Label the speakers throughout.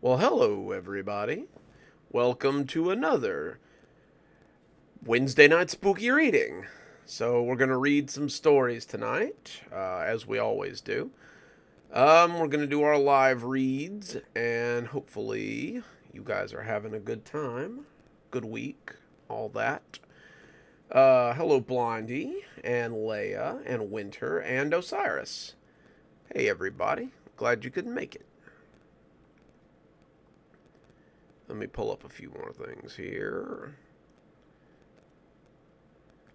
Speaker 1: Well, hello, everybody. Welcome to another Wednesday night spooky reading. So, we're going to read some stories tonight, as we always do. We're going to do our live reads, and hopefully, you guys are having a good time, good week, all that. Hello, Blondie, and Leia, and Winter, and Osiris. Hey, everybody. Glad you could make it. Let me pull up a few more things here.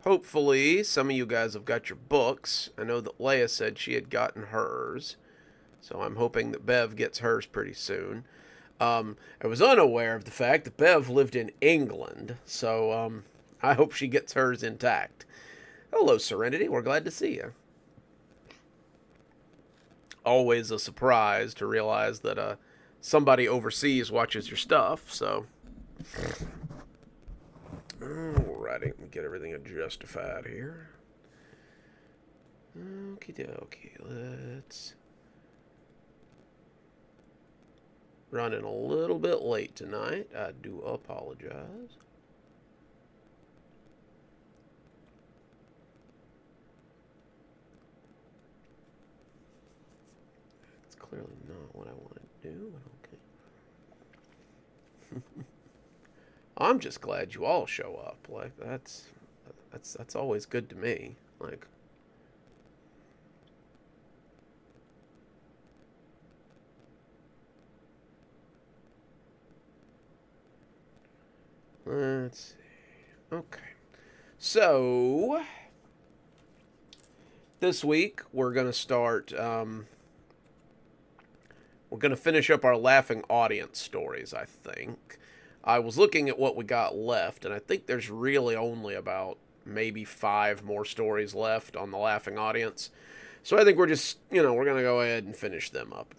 Speaker 1: Hopefully, some of you guys have got your books. I know that Leia said she had gotten hers, so I'm hoping that Bev gets hers pretty soon. I was unaware of the fact that Bev lived in England, so I hope she gets hers intact. Hello, Serenity. We're glad to see you. Always a surprise to realize that somebody overseas watches your stuff, so. Alrighty, let me get everything adjustified here. Okie dokie, let's. Running a little bit late tonight. I do apologize. That's clearly not what I want to do, but okay. I'm just glad you all show up. Like that's always good to me. Like let's see. Okay. So this week we're gonna start we're gonna finish up our laughing audience stories, I think. I was looking at what we got left, and I think there's really only about maybe 5 more stories left on the laughing audience. So I think we're just, we're going to go ahead and finish them up.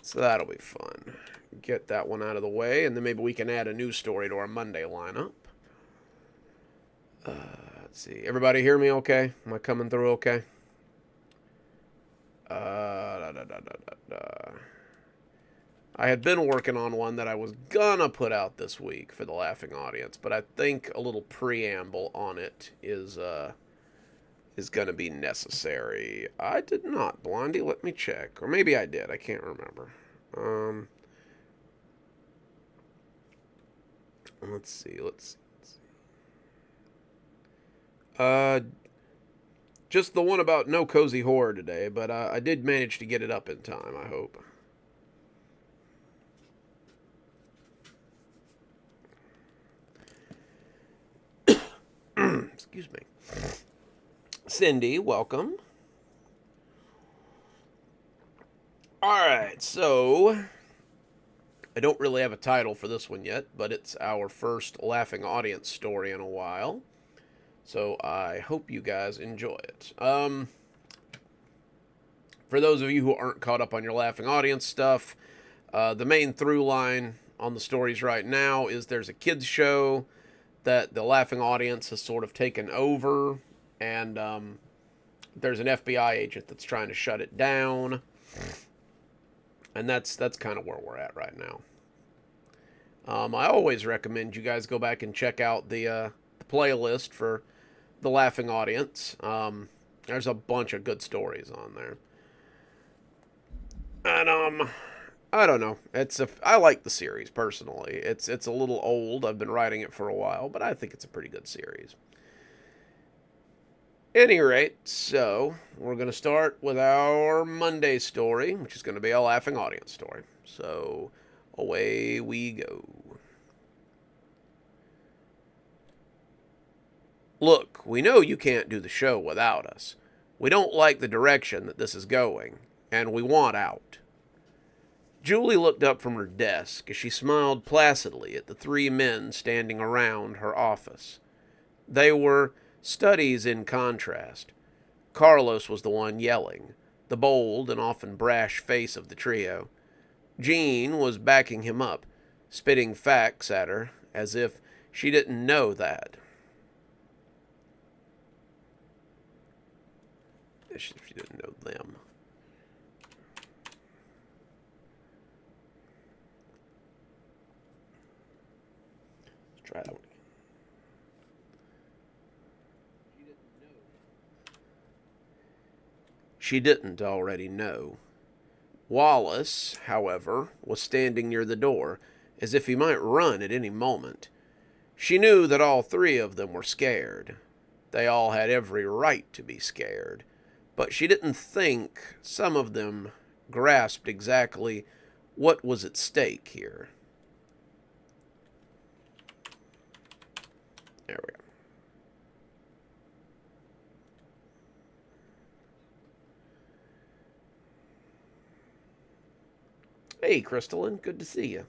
Speaker 1: So that'll be fun. Get that one out of the way, and then maybe we can add a new story to our Monday lineup. Let's see. Everybody hear me okay? Am I coming through okay? I had been working on one that I was gonna put out this week for the laughing audience, but I think a little preamble on it is gonna be necessary. I did not, Blondie. Let me check, or maybe I did. I can't remember. Let's see. Just the one about no cozy horror today, but I did manage to get it up in time, I hope. Excuse me. Cindy, welcome. Alright, so I don't really have a title for this one yet, but it's our first laughing audience story in a while. So I hope you guys enjoy it. For those of you who aren't caught up on your laughing audience stuff, the main through line on the stories right now is there's a kids show that the laughing audience has sort of taken over, and there's an FBI agent that's trying to shut it down, and that's kind of where we're at right now. I always recommend you guys go back and check out the playlist for the laughing audience. There's a bunch of good stories on there. And I don't know. I like the series personally. It's a little old. I've been writing it for a while, but I think it's a pretty good series. Any rate, so we're going to start with our Monday story, which is going to be a laughing audience story. So away we go. Look, we know you can't do the show without us. We don't like the direction that this is going, and we want out. Julie looked up from her desk as she smiled placidly at the 3 men standing around her office. They were studies in contrast. Carlos was the one yelling, the bold and often brash face of the trio. Jean was backing him up, spitting facts at her as if she didn't know that. if she didn't know them. Let's try that one again. She didn't already know. Wallace, however, was standing near the door, as if he might run at any moment. She knew that all three of them were scared. They all had every right to be scared. But she didn't think some of them grasped exactly what was at stake here. There we go. Hey, Crystalline, good to see you.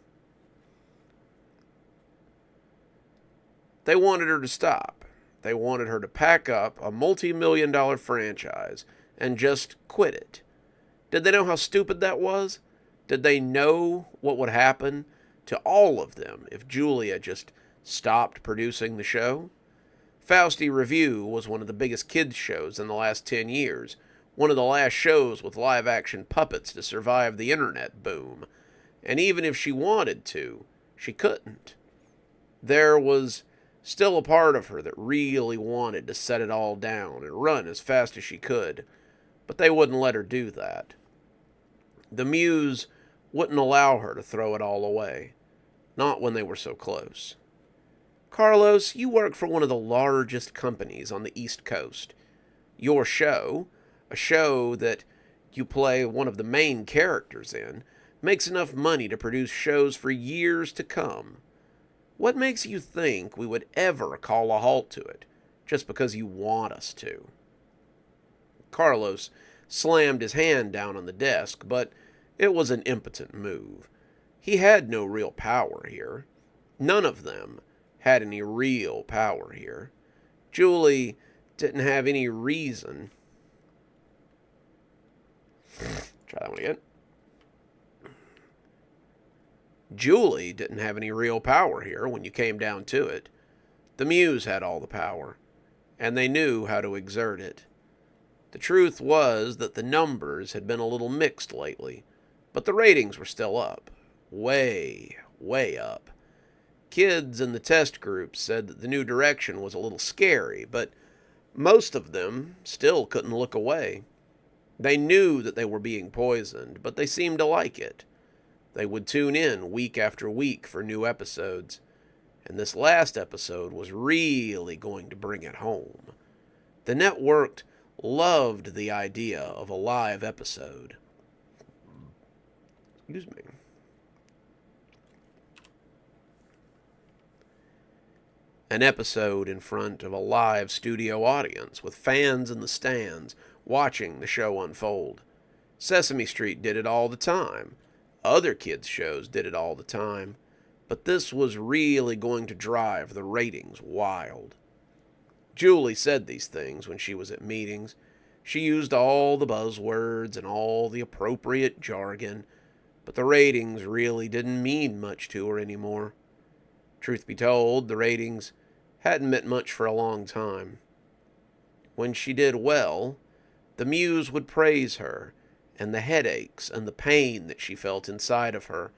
Speaker 1: They wanted her to stop. They wanted her to pack up a multi-million-dollar franchise and just quit it. Did they know how stupid that was? Did they know what would happen to all of them if Julia just stopped producing the show? Fausti Revue was one of the biggest kids shows in the last 10 years, one of the last shows with live-action puppets to survive the internet boom. And even if she wanted to, she couldn't. There was still a part of her that really wanted to set it all down and run as fast as she could, but they wouldn't let her do that. The Muse wouldn't allow her to throw it all away, not when they were so close. Carlos, you work for one of the largest companies on the East Coast. Your show, a show that you play one of the main characters in, makes enough money to produce shows for years to come. What makes you think we would ever call a halt to it, just because you want us to? Carlos slammed his hand down on the desk, but it was an impotent move. He had no real power here. None of them had any real power here. Julie didn't have any reason. Try that one again. Julie didn't have any real power here when you came down to it. The Muse had all the power, and they knew how to exert it. The truth was that the numbers had been a little mixed lately, but the ratings were still up. Way, way up. Kids in the test group said that the new direction was a little scary, but most of them still couldn't look away. They knew that they were being poisoned, but they seemed to like it. They would tune in week after week for new episodes, and this last episode was really going to bring it home. The network loved the idea of a live episode. Excuse me. An episode in front of a live studio audience with fans in the stands watching the show unfold. Sesame Street did it all the time. Other kids' shows did it all the time. But this was really going to drive the ratings wild. Julie said these things when she was at meetings. She used all the buzzwords and all the appropriate jargon, but the ratings really didn't mean much to her anymore. Truth be told, the ratings hadn't meant much for a long time. When she did well, the Muse would praise her, and the headaches and the pain that she felt inside of her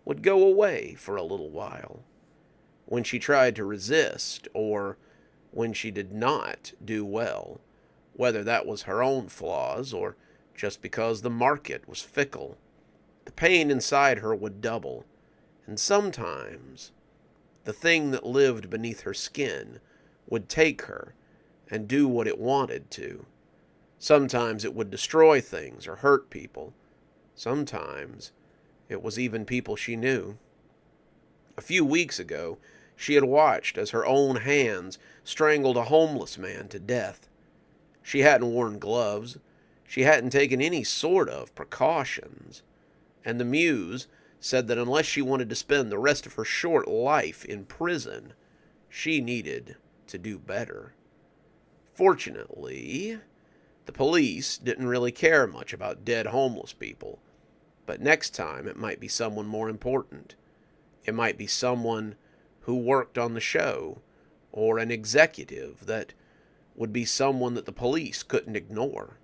Speaker 1: would go away for a little while. When she tried to resist, or when she did not do well, whether that was her own flaws or just because the market was fickle, the pain inside her would double, and sometimes the thing that lived beneath her skin would take her and do what it wanted to. Sometimes it would destroy things or hurt people. Sometimes it was even people she knew. A few weeks ago, she had watched as her own hands strangled a homeless man to death. She hadn't worn gloves. She hadn't taken any sort of precautions. And the Muse said that unless she wanted to spend the rest of her short life in prison, she needed to do better. Fortunately, the police didn't really care much about dead homeless people, but next time it might be someone more important. It might be someone who worked on the show, or an executive that would be someone that the police couldn't ignore.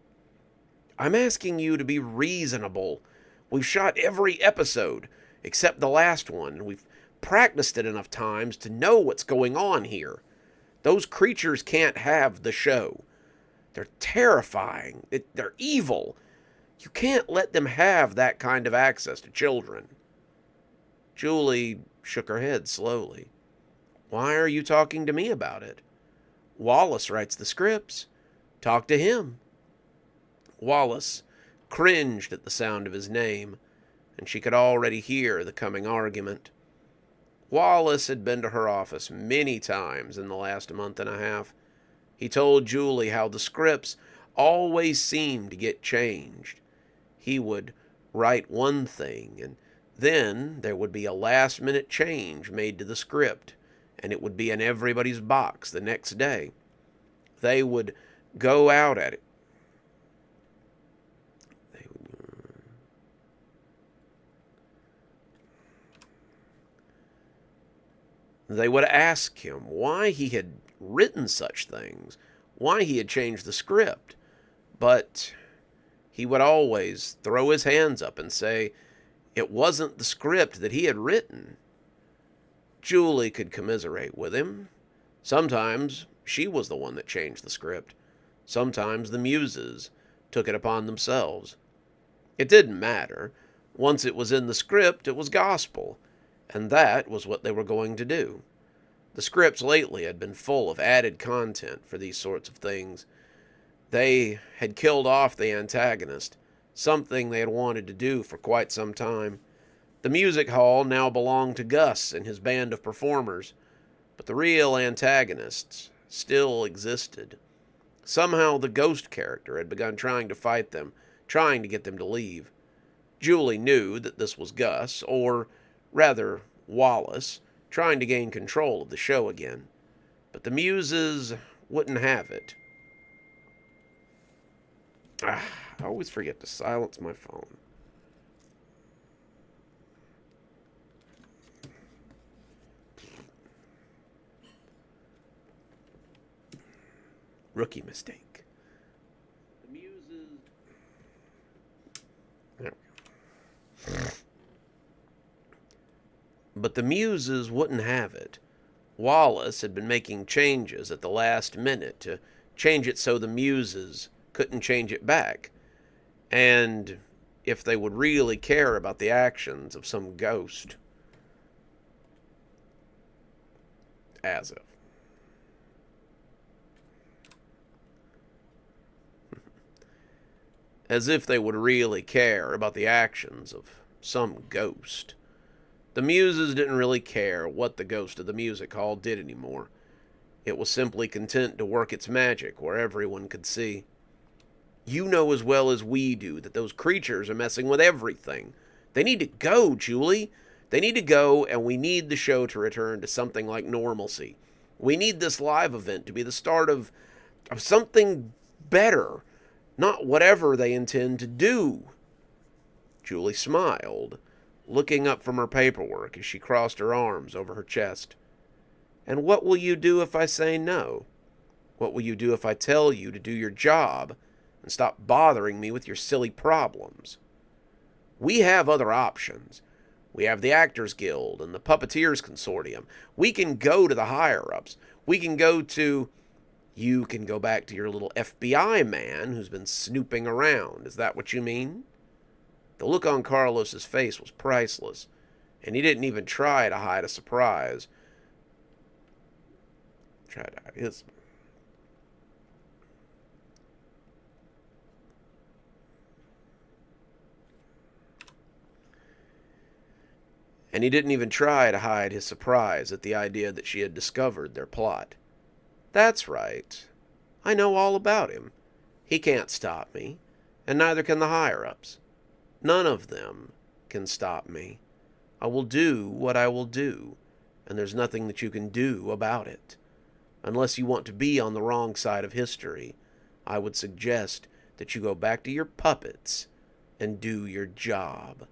Speaker 1: I'm asking you to be reasonable. We've shot every episode except the last one, and we've practiced it enough times to know what's going on here. Those creatures can't have the show. They're terrifying. They're evil. You can't let them have that kind of access to children. Julie shook her head slowly. Why are you talking to me about it? Wallace writes the scripts. Talk to him. Wallace cringed at the sound of his name, and she could already hear the coming argument. Wallace had been to her office many times in the last month and a half. He told Julie how the scripts always seemed to get changed. He would write one thing, and then there would be a last-minute change made to the script, and it would be in everybody's box the next day. They would go out at it. They would ask him why he had written such things, why he had changed the script. But he would always throw his hands up and say it wasn't the script that he had written. Julie could commiserate with him. Sometimes she was the one that changed the script. Sometimes the muses took it upon themselves. It didn't matter. Once it was in the script, it was gospel, and that was what they were going to do. The scripts lately had been full of added content for these sorts of things. They had killed off the antagonist, something they had wanted to do for quite some time. The music hall now belonged to Gus and his band of performers, but the real antagonists still existed. Somehow the ghost character had begun trying to fight them, trying to get them to leave. Julie knew that this was Gus, or rather Wallace, trying to gain control of the show again. But the muses wouldn't have it. I always forget to silence my phone. Rookie mistake. The muses. There we go. But the muses wouldn't have it. Wallace had been making changes at the last minute to change it so the muses couldn't change it back. And if they would really care about the actions of some ghost. As if. As if they would really care about the actions of some ghost. The muses didn't really care what the ghost of the music hall did anymore. It was simply content to work its magic where everyone could see. You know as well as we do that those creatures are messing with everything. They need to go, Julie. They need to go, and we need the show to return to something like normalcy. We need this live event to be the start of something better, not whatever they intend to do. Julie smiled, looking up from her paperwork as she crossed her arms over her chest. And what will you do if I say no? What will you do if I tell you to do your job and stop bothering me with your silly problems? We have other options. We have the Actors Guild and the Puppeteers Consortium. We can go to the higher-ups. We can go to... You can go back to your little FBI man who's been snooping around. Is that what you mean? The look on Carlos's face was priceless, and he didn't even try to hide a surprise. Try to hide his... And he didn't even try to hide his surprise at the idea that she had discovered their plot. That's right. I know all about him. He can't stop me, and neither can the higher-ups. None of them can stop me. I will do what I will do, and there's nothing that you can do about it. Unless you want to be on the wrong side of history, I would suggest that you go back to your puppets and do your job.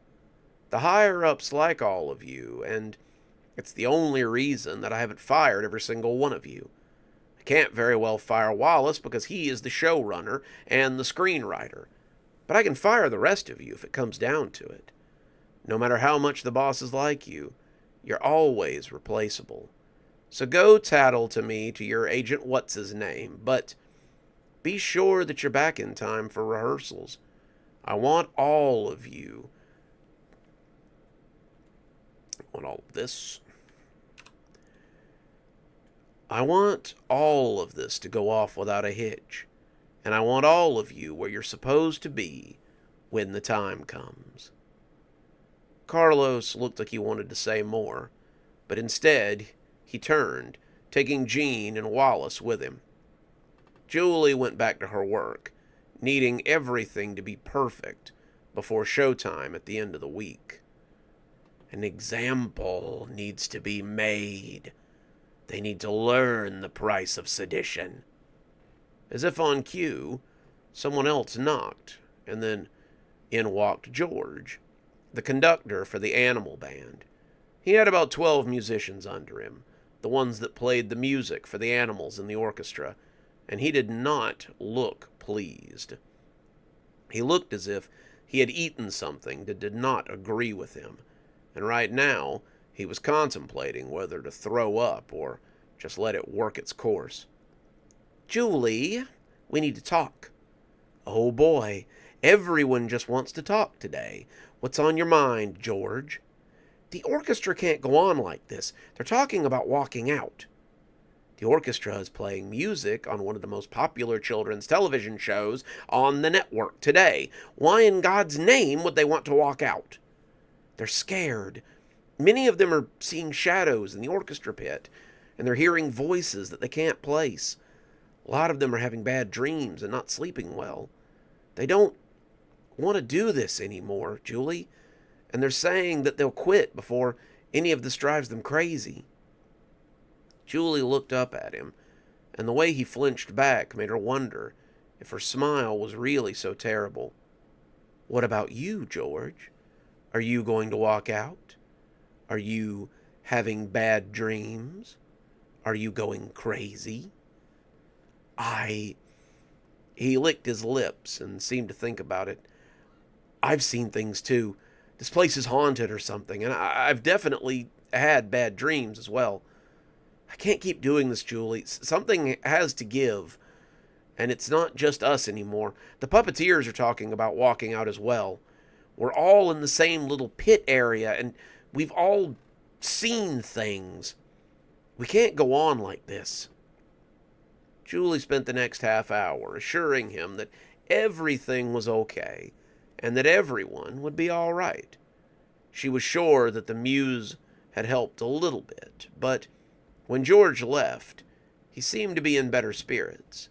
Speaker 1: The higher-ups like all of you, and it's the only reason that I haven't fired every single one of you. I can't very well fire Wallace because he is the showrunner and the screenwriter. but I can fire the rest of you if it comes down to it. No matter how much the bosses like you, you're always replaceable. So go tattle to me to your Agent What's-His-Name, but be sure that you're back in time for rehearsals. I want all of you. I want all of this. I want all of this to go off without a hitch. And I want all of you where you're supposed to be when the time comes. Carlos looked like he wanted to say more, but instead he turned, taking Jean and Wallace with him. Julie went back to her work, needing everything to be perfect before showtime at the end of the week. An example needs to be made. They need to learn the price of sedition. As if on cue, someone else knocked, and then in walked George, the conductor for the animal band. He had about 12 musicians under him, the ones that played the music for the animals in the orchestra, and he did not look pleased. He looked as if he had eaten something that did not agree with him, and right now he was contemplating whether to throw up or just let it work its course. Julie, we need to talk. Oh boy, everyone just wants to talk today. What's on your mind, George? The orchestra can't go on like this. They're talking about walking out. The orchestra is playing music on one of the most popular children's television shows on the network today. Why in God's name would they want to walk out? They're scared. Many of them are seeing shadows in the orchestra pit, and they're hearing voices that they can't place. A lot of them are having bad dreams and not sleeping well. They don't want to do this anymore, Julie, and they're saying that they'll quit before any of this drives them crazy. Julie looked up at him, and the way he flinched back made her wonder if her smile was really so terrible. What about you, George? Are you going to walk out? Are you having bad dreams? Are you going crazy? He licked his lips and seemed to think about it. I've seen things too. This place is haunted or something, and I've definitely had bad dreams as well. I can't keep doing this, Julie. Something has to give, and it's not just us anymore. The puppeteers are talking about walking out as well. We're all in the same little pit area, and we've all seen things. We can't go on like this. Julie spent the next half hour assuring him that everything was okay and that everyone would be all right. She was sure that the muse had helped a little bit, but when George left, he seemed to be in better spirits.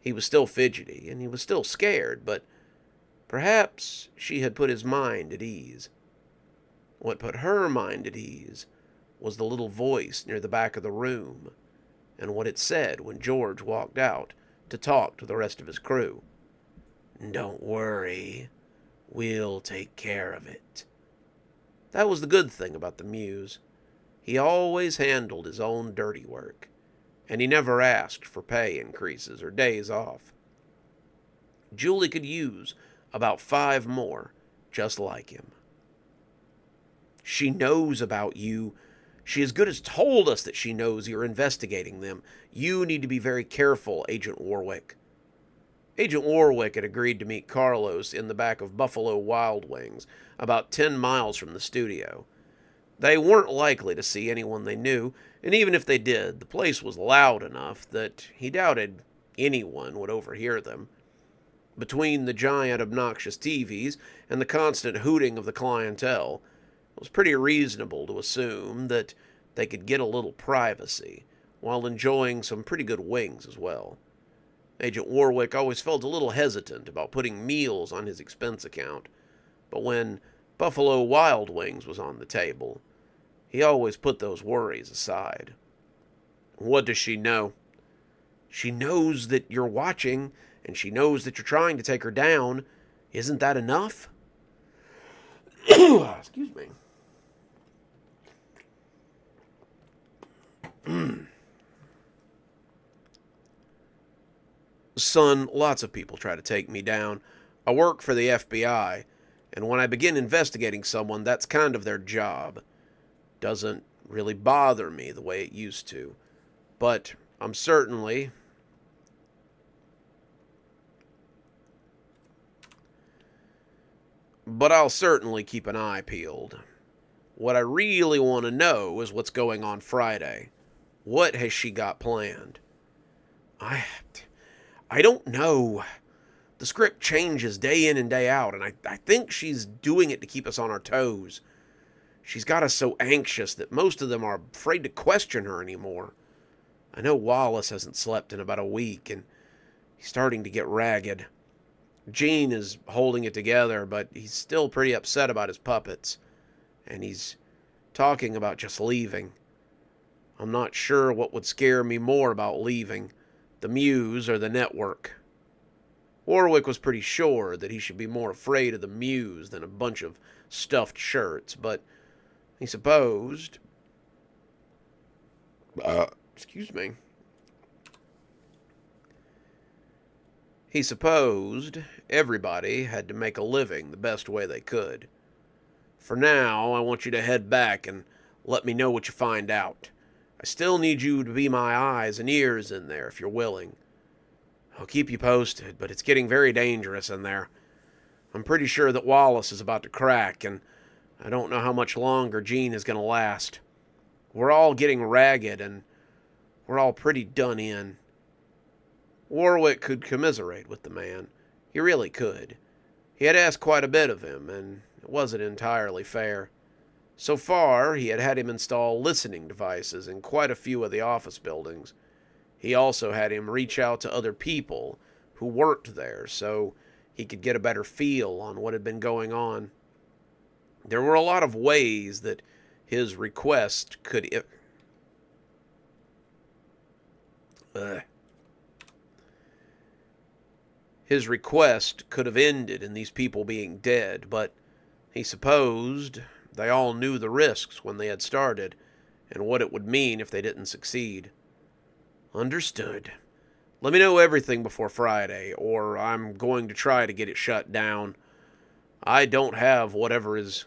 Speaker 1: He was still fidgety and he was still scared, but perhaps she had put his mind at ease. What put her mind at ease was the little voice near the back of the room, and what it said when George walked out to talk to the rest of his crew. Don't worry, we'll take care of it. That was the good thing about the muse. He always handled his own dirty work, and he never asked for pay increases or days off. Julie could use about 5 more just like him. She knows about you. She as good as told us that she knows you're investigating them. You need to be very careful, Agent Warwick. Agent Warwick had agreed to meet Carlos in the back of Buffalo Wild Wings, about 10 miles from the studio. They weren't likely to see anyone they knew, and even if they did, the place was loud enough that he doubted anyone would overhear them. Between the giant obnoxious TVs and the constant hooting of the clientele, it was pretty reasonable to assume that they could get a little privacy while enjoying some pretty good wings as well. Agent Warwick always felt a little hesitant about putting meals on his expense account, but when Buffalo Wild Wings was on the table, he always put those worries aside. What does she know? She knows that you're watching, and she knows that you're trying to take her down. Isn't that enough? Excuse me. Son, lots of people try to take me down. I work for the FBI, and when I begin investigating someone, that's kind of their job. Doesn't really bother me the way it used to. But I'm certainly... But I'll certainly keep an eye peeled. What I really want to know is what's going on Friday. What has she got planned? I don't know. The script changes day in and day out, and I think she's doing it to keep us on our toes. She's got us so anxious that most of them are afraid to question her anymore. I know Wallace hasn't slept in about a week, and he's starting to get ragged. Gene is holding it together, but he's still pretty upset about his puppets, and he's talking about just leaving. I'm not sure what would scare me more about leaving, the Muse or the network. Warwick was pretty sure that he should be more afraid of the Muse than a bunch of stuffed shirts, but he supposed... excuse me. He supposed everybody had to make a living the best way they could. For now, I want you to head back and let me know what you find out. I still need you to be my eyes and ears in there if you're willing. I'll keep you posted, but it's getting very dangerous in there. I'm pretty sure that Wallace is about to crack, and I don't know how much longer Gene is going to last. We're all getting ragged, and we're all pretty done in. Warwick could commiserate with the man. He really could. He had asked quite a bit of him, and it wasn't entirely fair. So far, he had had him install listening devices in quite a few of the office buildings. He also had him reach out to other people who worked there so he could get a better feel on what had been going on. There were a lot of ways that his request could... His request could have ended in these people being dead, but he supposed they all knew the risks when they had started and what it would mean if they didn't succeed. Understood. Let me know everything before Friday, or I'm going to try to get it shut down. I don't have whatever is...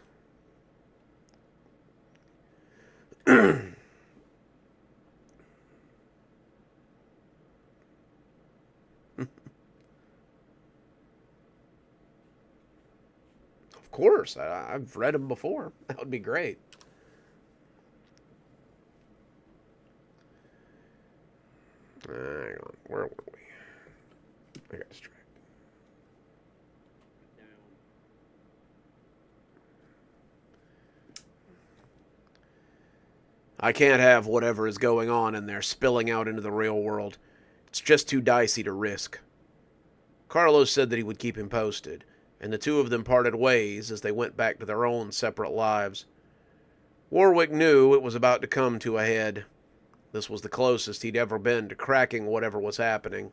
Speaker 1: Of course, I've read them before. That would be great. Hang on, where were we? I got distracted. I can't have whatever is going on in there spilling out into the real world. It's just too dicey to risk. Carlos said that he would keep him posted, and the two of them parted ways as they went back to their own separate lives. Warwick knew it was about to come to a head. This was the closest he'd ever been to cracking whatever was happening,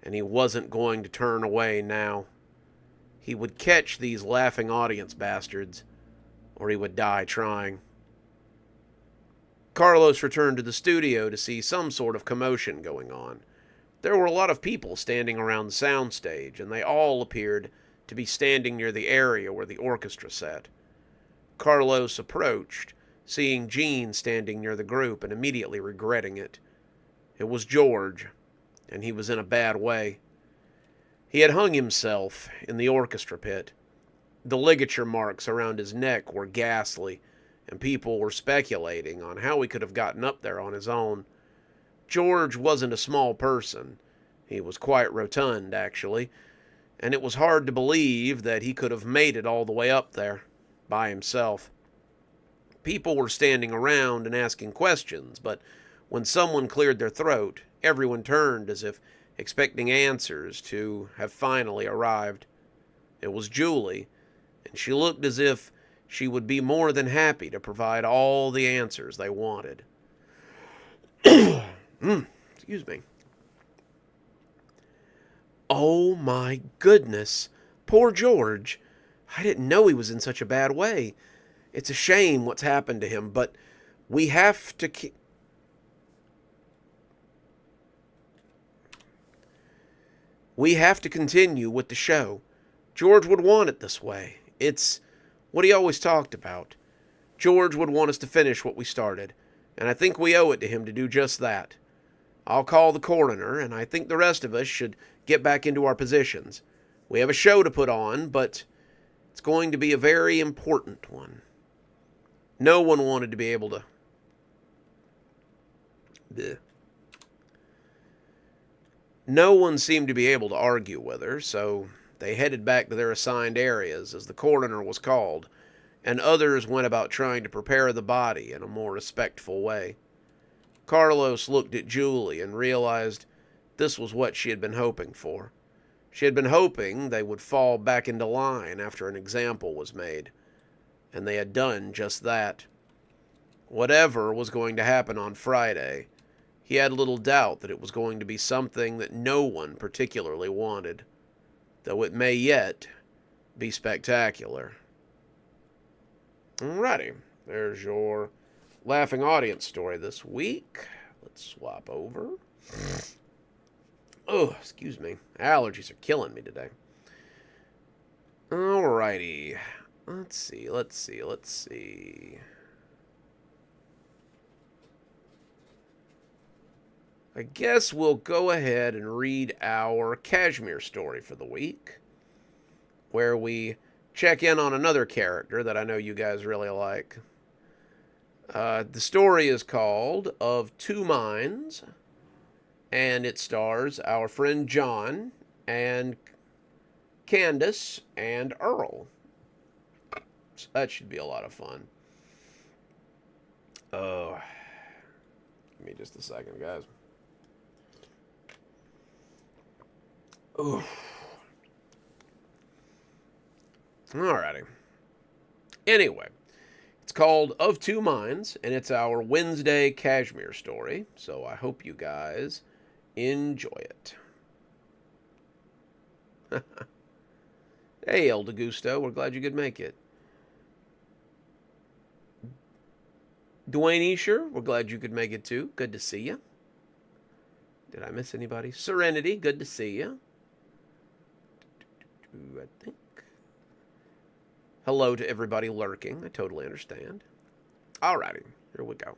Speaker 1: and he wasn't going to turn away now. He would catch these laughing audience bastards, or he would die trying. Carlos returned to the studio to see some sort of commotion going on. There were a lot of people standing around the soundstage, and they all appeared to be standing near the area where the orchestra sat. Carlos approached, seeing Gene standing near the group and immediately regretting it. It was George, and he was in a bad way. He had hung himself in the orchestra pit. The ligature marks around his neck were ghastly, and people were speculating on how he could have gotten up there on his own. George wasn't a small person. He was quite rotund, actually, and it was hard to believe that he could have made it all the way up there by himself. People were standing around and asking questions, but when someone cleared their throat, everyone turned as if expecting answers to have finally arrived. It was Julie, and she looked as if she would be more than happy to provide all the answers they wanted. Excuse me. Oh my goodness. Poor George. I didn't know he was in such a bad way. It's a shame what's happened to him, but we have to keep... We have to continue with the show. George would want it this way. It's what he always talked about. George would want us to finish what we started, and I think we owe it to him to do just that. I'll call the coroner, and I think the rest of us should get back into our positions. We have a show to put on, but it's going to be a very important one. No one wanted to be able to... Bleh. No one seemed to be able to argue with her, so they headed back to their assigned areas as the coroner was called, and others went about trying to prepare the body in a more respectful way. Carlos looked at Julie and realized this was what she had been hoping for. She had been hoping they would fall back into line after an example was made, and they had done just that. Whatever was going to happen on Friday, he had little doubt that it was going to be something that no one particularly wanted, though it may yet be spectacular. Alrighty, there's your laughing audience story this week. Let's swap over. Oh, excuse me. Allergies are killing me today. Alrighty. Let's see. I guess we'll go ahead and read our Kashmir story for the week, where we check in on another character that I know you guys really like. The story is called Of Two Minds, and it stars our friend John and Candace and Earl. So that should be a lot of fun. Give me just a second, guys. Oof. Alrighty. Anyway, it's called Of Two Minds, and it's our Wednesday Kashmir story, so I hope you guys enjoy it. Hey, El DeGusto, we're glad you could make it. Dwayne Escher, we're glad you could make it too. Good to see you. Did I miss anybody? Serenity, good to see you. I think. Hello to everybody lurking. I totally understand. Alrighty, here we go.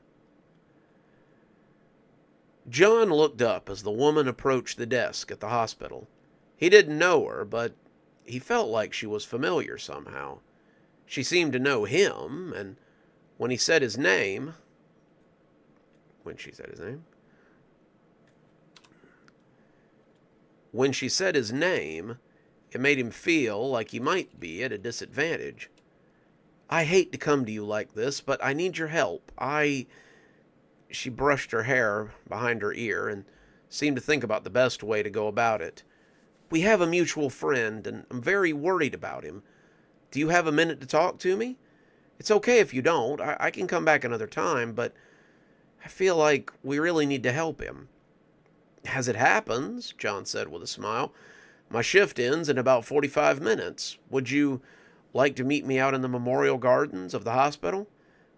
Speaker 1: John looked up as the woman approached the desk at the hospital. He didn't know her, but he felt like she was familiar somehow. She seemed to know him, and when she said his name, it made him feel like he might be at a disadvantage. I hate to come to you like this, but I need your help. She brushed her hair behind her ear and seemed to think about the best way to go about it. We have a mutual friend, and I'm very worried about him. Do you have a minute to talk to me? It's okay if you don't. I can come back another time, but I feel like we really need to help him. As it happens, John said with a smile, my shift ends in about 45 minutes. Would you like to meet me out in the memorial gardens of the hospital?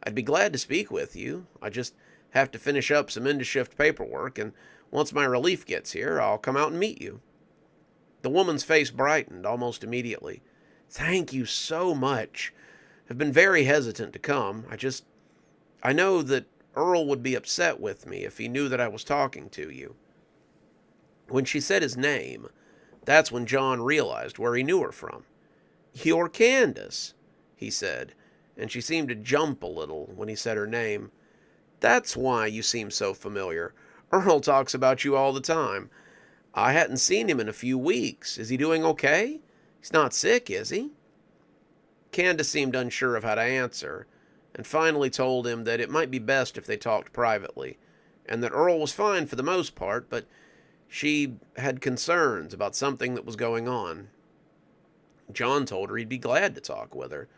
Speaker 1: I'd be glad to speak with you. I just have to finish up some end-of-shift paperwork, and once my relief gets here, I'll come out and meet you. The woman's face brightened almost immediately. Thank you so much. I've been very hesitant to come. I know that Earl would be upset with me if he knew that I was talking to you. When she said his name, that's when John realized where he knew her from. You're Candace, he said, and she seemed to jump a little when he said her name. That's why you seem so familiar. Earl talks about you all the time. I hadn't seen him in a few weeks. Is he doing okay? He's not sick, is he? Candace seemed unsure of how to answer, and finally told him that it might be best if they talked privately, and that Earl was fine for the most part, but she had concerns about something that was going on. John told her he'd be glad to talk with her,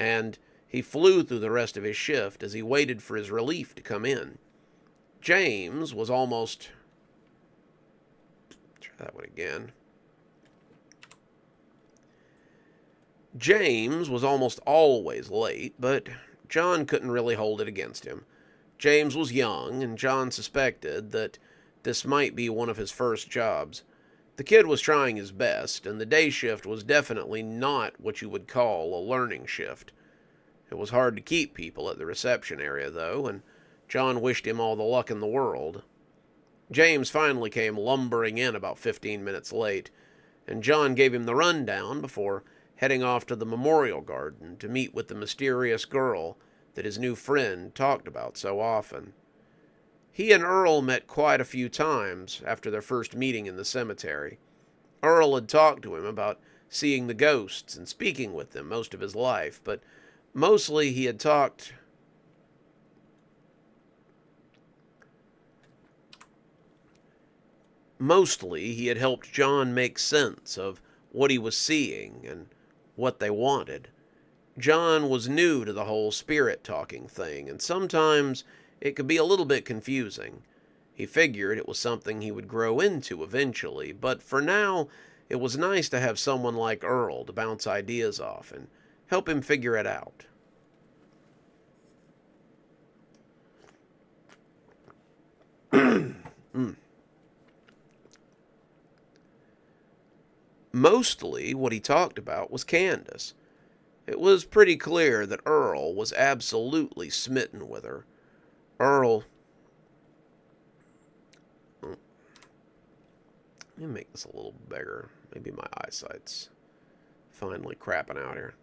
Speaker 1: and he flew through the rest of his shift as he waited for his relief to come in. James was almost... Try that one again. James was almost always late, but John couldn't really hold it against him. James was young, and John suspected that this might be one of his first jobs. The kid was trying his best, and the day shift was definitely not what you would call a learning shift. It was hard to keep people at the reception area, though, and John wished him all the luck in the world. James finally came lumbering in about 15 minutes late, and John gave him the rundown before heading off to the memorial garden to meet with the mysterious girl that his new friend talked about so often. He and Earl met quite a few times after their first meeting in the cemetery. Earl had talked to him about seeing the ghosts and speaking with them most of his life, but mostly he had talked Mostly, he had helped John make sense of what he was seeing and what they wanted. John was new to the whole spirit talking thing, and sometimes it could be a little bit confusing. He figured it was something he would grow into eventually, but for now, it was nice to have someone like Earl to bounce ideas off and help him figure it out. Mostly, what he talked about was Candace. It was pretty clear that Earl was absolutely smitten with her. Earl... Let me make this a little bigger. Maybe my eyesight's finally crapping out here.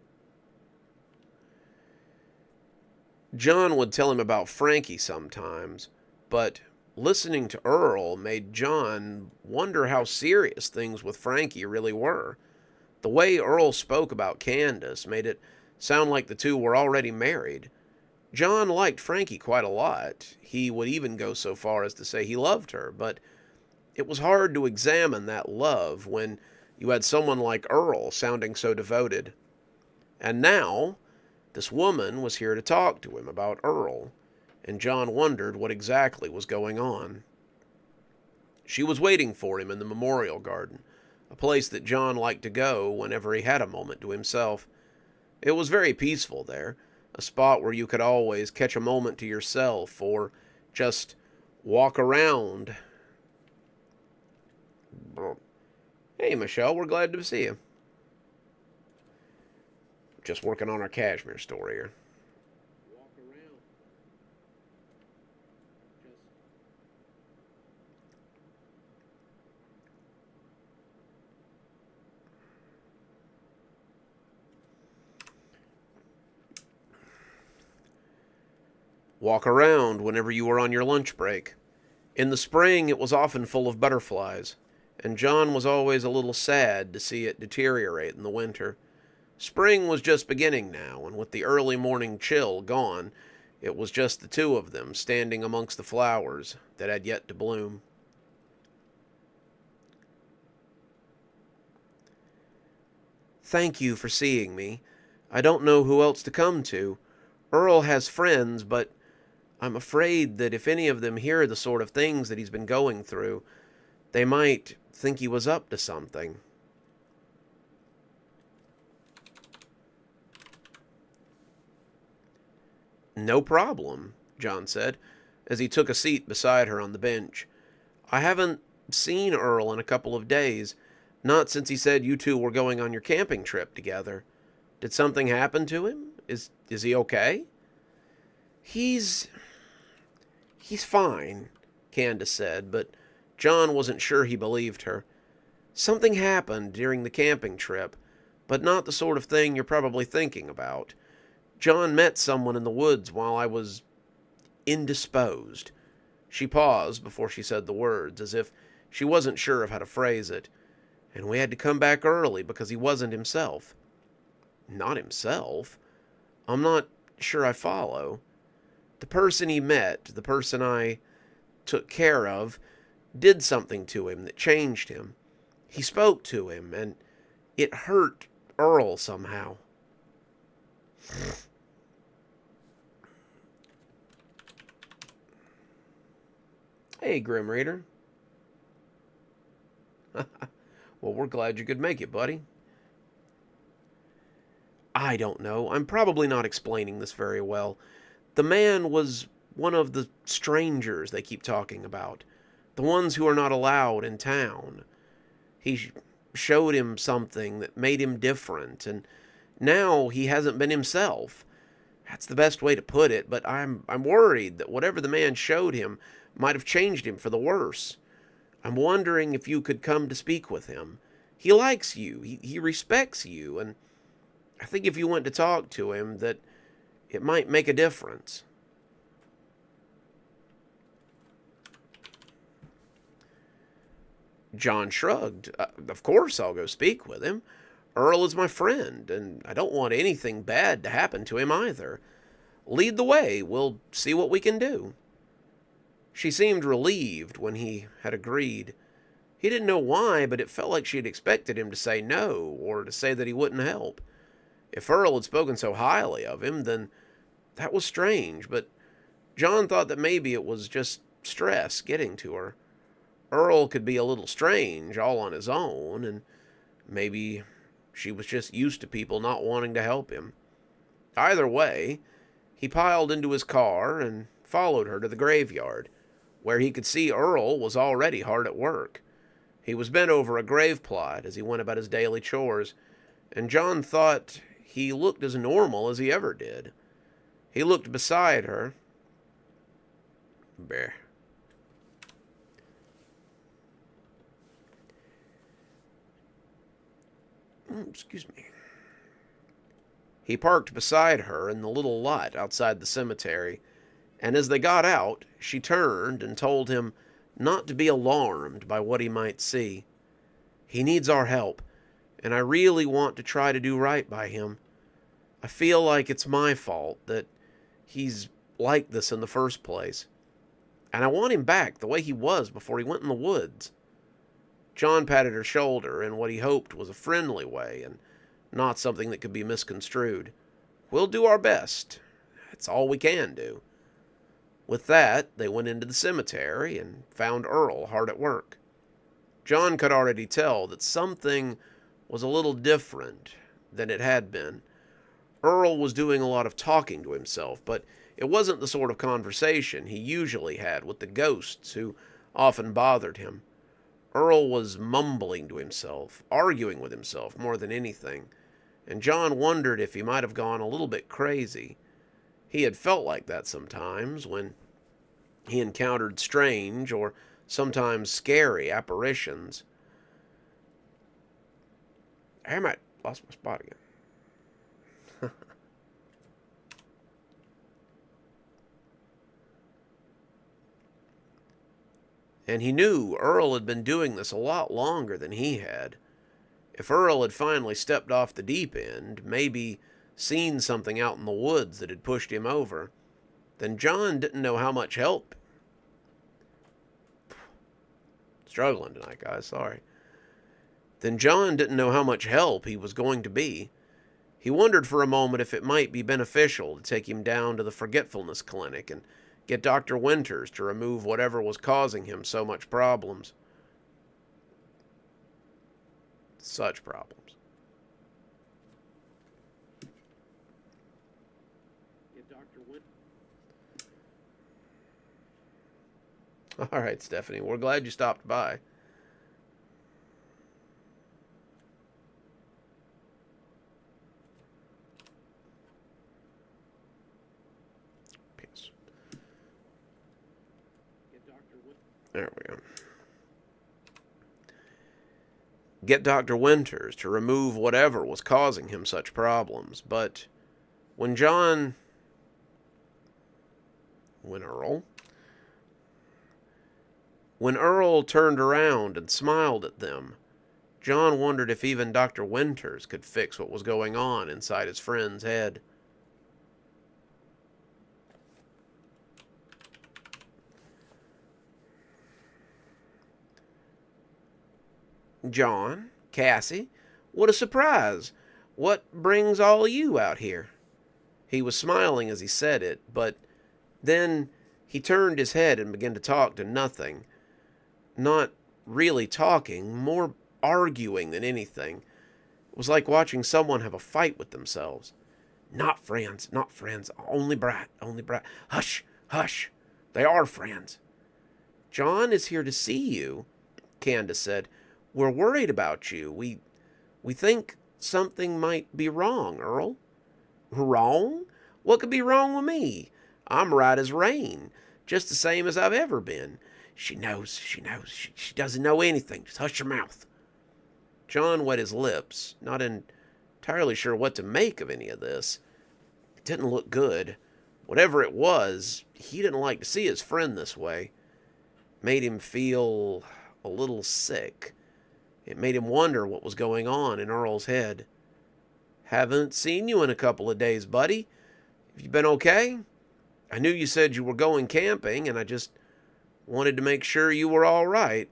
Speaker 1: John would tell him about Frankie sometimes, but listening to Earl made John wonder how serious things with Frankie really were. The way Earl spoke about Candace made it sound like the two were already married. John liked Frankie quite a lot. He would even go so far as to say he loved her, but it was hard to examine that love when you had someone like Earl sounding so devoted. And now, this woman was here to talk to him about Earl, and John wondered what exactly was going on. She was waiting for him in the memorial garden, a place that John liked to go whenever he had a moment to himself. It was very peaceful there, a spot where you could always catch a moment to yourself or just walk around. Hey, Michelle, we're glad to see you. Just working on our cashmere story here. Walk around whenever you were on your lunch break. In the spring, it was often full of butterflies, and John was always a little sad to see it deteriorate in the winter. Spring was just beginning now, and with the early morning chill gone, it was just the two of them standing amongst the flowers that had yet to bloom. Thank you for seeing me. I don't know who else to come to. Earl has friends, but I'm afraid that if any of them hear the sort of things that he's been going through, they might think he was up to something. No problem, John said, as he took a seat beside her on the bench. I haven't seen Earl in a couple of days, not since he said you two were going on your camping trip together. Did something happen to him? Is he okay? He's fine, Candace said, but John wasn't sure he believed her. Something happened during the camping trip, but not the sort of thing you're probably thinking about. John met someone in the woods while I was indisposed. She paused before she said the words, as if she wasn't sure of how to phrase it. And we had to come back early because he wasn't himself. Not himself? I'm not sure I follow. The person he met, the person I took care of, did something to him that changed him. He spoke to him, and it hurt Earl somehow. Hey, Grim Reader. Well, we're glad you could make it, buddy. I don't know. I'm probably not explaining this very well. The man was one of the strangers they keep talking about. The ones who are not allowed in town. He showed him something that made him different, and now he hasn't been himself. That's the best way to put it, but I'm worried that whatever the man showed him might have changed him for the worse. I'm wondering if you could come to speak with him. He likes you, he respects you, and I think if you went to talk to him, that it might make a difference. John shrugged. Of course I'll go speak with him. Earl is my friend, and I don't want anything bad to happen to him either. Lead the way. We'll see what we can do. She seemed relieved when he had agreed. He didn't know why, but it felt like she had expected him to say no, or to say that he wouldn't help. If Earl had spoken so highly of him, then that was strange, but John thought that maybe it was just stress getting to her. Earl could be a little strange all on his own, and maybe she was just used to people not wanting to help him. Either way, he piled into his car and followed her to the graveyard, where he could see Earl was already hard at work. He was bent over a grave plot as he went about his daily chores, and John thought he looked as normal as he ever did. He looked beside her. Bear. Excuse me. He parked beside her in the little lot outside the cemetery, and as they got out, she turned and told him not to be alarmed by what he might see. He needs our help, and I really want to try to do right by him. I feel like it's my fault that he's like this in the first place, and I want him back the way he was before he went in the woods. John patted her shoulder in what he hoped was a friendly way and not something that could be misconstrued. We'll do our best. That's all we can do. With that, they went into the cemetery and found Earl hard at work. John could already tell that something was a little different than it had been. Earl was doing a lot of talking to himself, but it wasn't the sort of conversation he usually had with the ghosts who often bothered him. Earl was mumbling to himself, arguing with himself more than anything, and John wondered if he might have gone a little bit crazy. He had felt like that sometimes when he encountered strange or sometimes scary apparitions. I might lost my spot again. And he knew Earl had been doing this a lot longer than he had. If Earl had finally stepped off the deep end, maybe seen something out in the woods that had pushed him over, then John didn't know how much help. Struggling tonight, guys, sorry. Then John didn't know how much help he was going to be. He wondered for a moment if it might be beneficial to take him down to the forgetfulness clinic and get Dr. Winters to remove whatever was causing him so much problems. Such problems. Get Dr. Winters. All right, Stephanie, we're glad you stopped by. There we go. Get Dr. Winters to remove whatever was causing him such problems. But when Earl turned around and smiled at them, John wondered if even Dr. Winters could fix what was going on inside his friend's head. John, Cassie, what a surprise. What brings all you out here? He was smiling as he said it, but then he turned his head and began to talk to nothing. Not really talking, more arguing than anything. It was like watching someone have a fight with themselves. Not friends, only brat. Hush, hush, they are friends. John is here to see you, Candace said. We're worried about you. We think something might be wrong, Earl. Wrong? What could be wrong with me? I'm right as rain, just the same as I've ever been. She knows. She doesn't know anything. Just hush your mouth. John wet his lips, not entirely sure what to make of any of this. It didn't look good. Whatever it was, he didn't like to see his friend this way. It made him feel a little sick. It made him wonder what was going on in Earl's head. Haven't seen you in a couple of days, buddy. Have you been okay? I knew you said you were going camping, and I just wanted to make sure you were all right.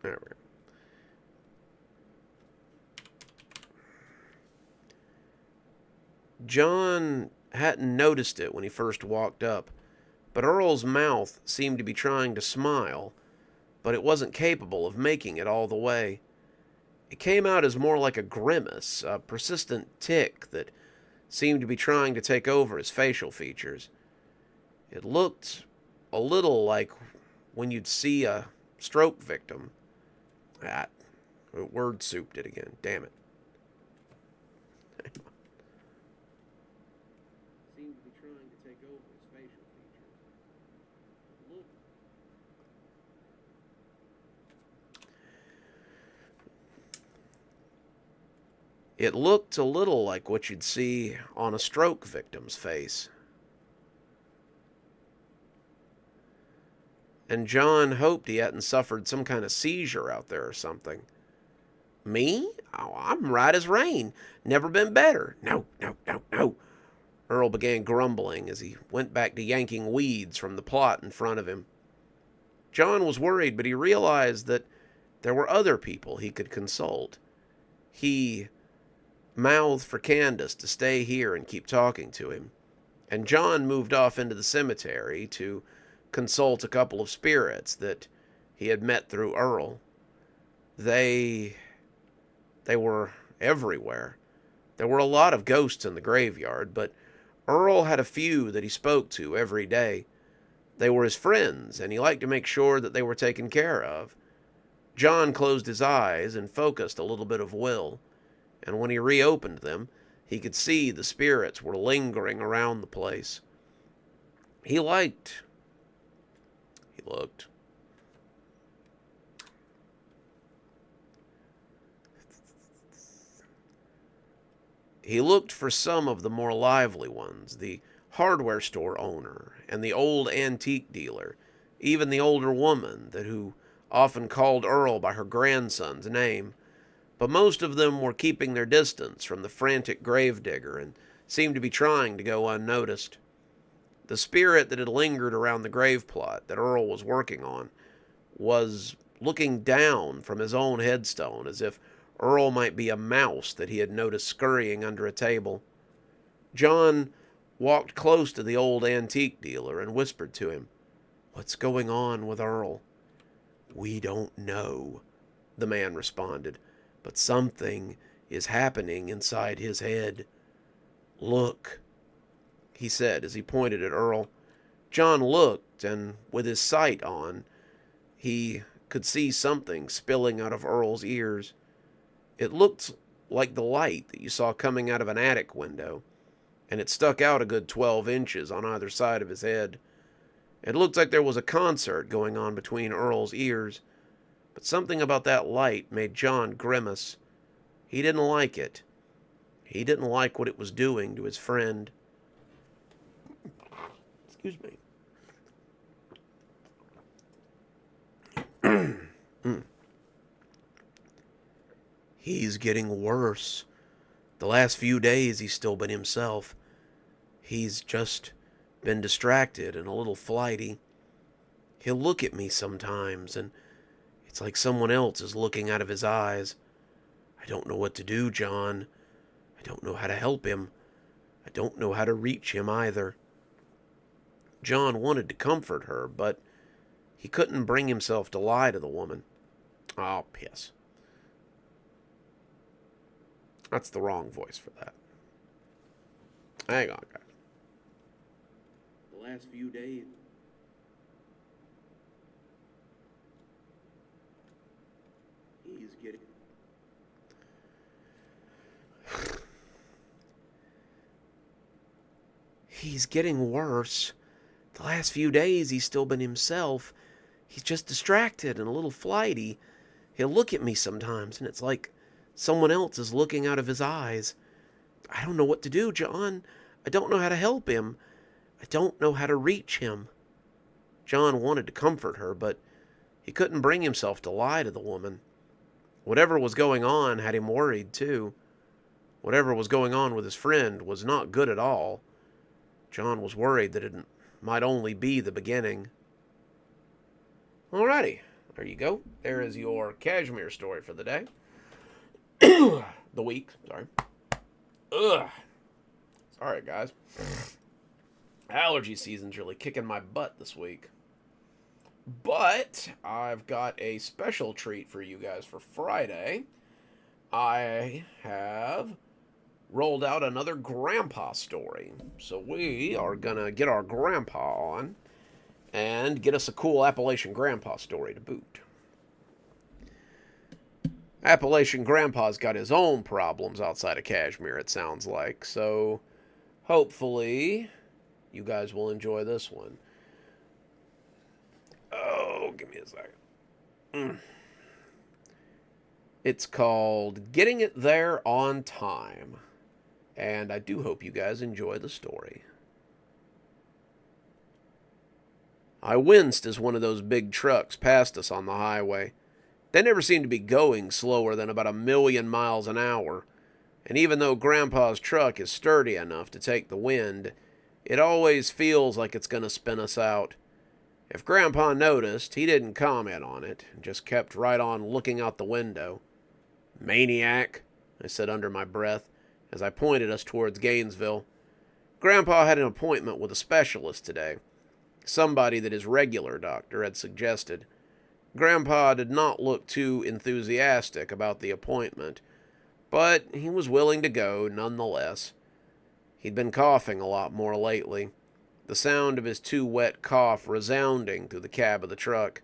Speaker 1: There we go. John hadn't noticed it when he first walked up, but Earl's mouth seemed to be trying to smile, but it wasn't capable of making it all the way. It came out as more like a grimace, a persistent tic that seemed to be trying to take over his facial features. It looked a little like when you'd see a stroke victim. That word souped it again. Damn it. Seemed to be trying to take over his facial features. It looked a little like what you'd see on a stroke victim's face. And John hoped he hadn't suffered some kind of seizure out there or something. Me? Oh, I'm right as rain. Never been better. No. Earl began grumbling as he went back to yanking weeds from the plot in front of him. John was worried, but he realized that there were other people he could consult. He mouthed for Candace to stay here and keep talking to him, and John moved off into the cemetery to consult a couple of spirits that he had met through Earl. They were everywhere. There were a lot of ghosts in the graveyard, but Earl had a few that he spoke to every day. They were his friends, and he liked to make sure that they were taken care of. John closed his eyes and focused a little bit of will, and when he reopened them, he could see the spirits were lingering around the place. He looked. He looked for some of the more lively ones, the hardware store owner and the old antique dealer, even the older woman who often called Earl by her grandson's name. But most of them were keeping their distance from the frantic gravedigger and seemed to be trying to go unnoticed. The spirit that had lingered around the grave plot that Earl was working on was looking down from his own headstone as if Earl might be a mouse that he had noticed scurrying under a table. John walked close to the old antique dealer and whispered to him, "What's going on with Earl?" "We don't know," the man responded, "but something is happening inside his head. Look," he said as he pointed at Earl. John looked, and with his sight on, he could see something spilling out of Earl's ears. It looked like the light that you saw coming out of an attic window, and it stuck out a good 12 inches on either side of his head. It looked like there was a concert going on between Earl's ears, but something about that light made John grimace. He didn't like it. He didn't like what it was doing to his friend. Excuse me. He's getting worse. The last few days he's still been himself. He's just been distracted and a little flighty. He'll look at me sometimes, and it's like someone else is looking out of his eyes. I don't know what to do, John. I don't know how to help him. I don't know how to reach him either. John wanted to comfort her, but he couldn't bring himself to lie to the woman. Oh, piss. That's the wrong voice for that. Hang on, guys. The last few days He's getting worse. The last few days he's still been himself. He's just distracted and a little flighty. He'll look at me sometimes, and it's like someone else is looking out of his eyes. I don't know what to do, John. I don't know how to help him. I don't know how to reach him." John wanted to comfort her, but he couldn't bring himself to lie to the woman. Whatever was going on had him worried, too. Whatever was going on with his friend was not good at all. John was worried that it might only be the beginning. Alrighty, there you go. There is your Kashmir story for the day. The week, sorry. Ugh. Sorry, guys. Allergy season's really kicking my butt this week. But I've got a special treat for you guys for Friday. I have rolled out another grandpa story. So we are going to get our grandpa on and get us a cool Appalachian grandpa story to boot. Appalachian grandpa's got his own problems outside of Kashmir, it sounds like. So hopefully you guys will enjoy this one. Oh, give me a second. It's called Getting It There on Time. And I do hope you guys enjoy the story. I winced as one of those big trucks passed us on the highway. They never seemed to be going slower than about 1,000,000 miles an hour. And even though Grandpa's truck is sturdy enough to take the wind, it always feels like it's going to spin us out. If Grandpa noticed, he didn't comment on it, and just kept right on looking out the window. "Maniac," I said under my breath, as I pointed us towards Gainesville. Grandpa had an appointment with a specialist today, somebody that his regular doctor had suggested. Grandpa did not look too enthusiastic about the appointment, but he was willing to go nonetheless. He'd been coughing a lot more lately, the sound of his too wet cough resounding through the cab of the truck.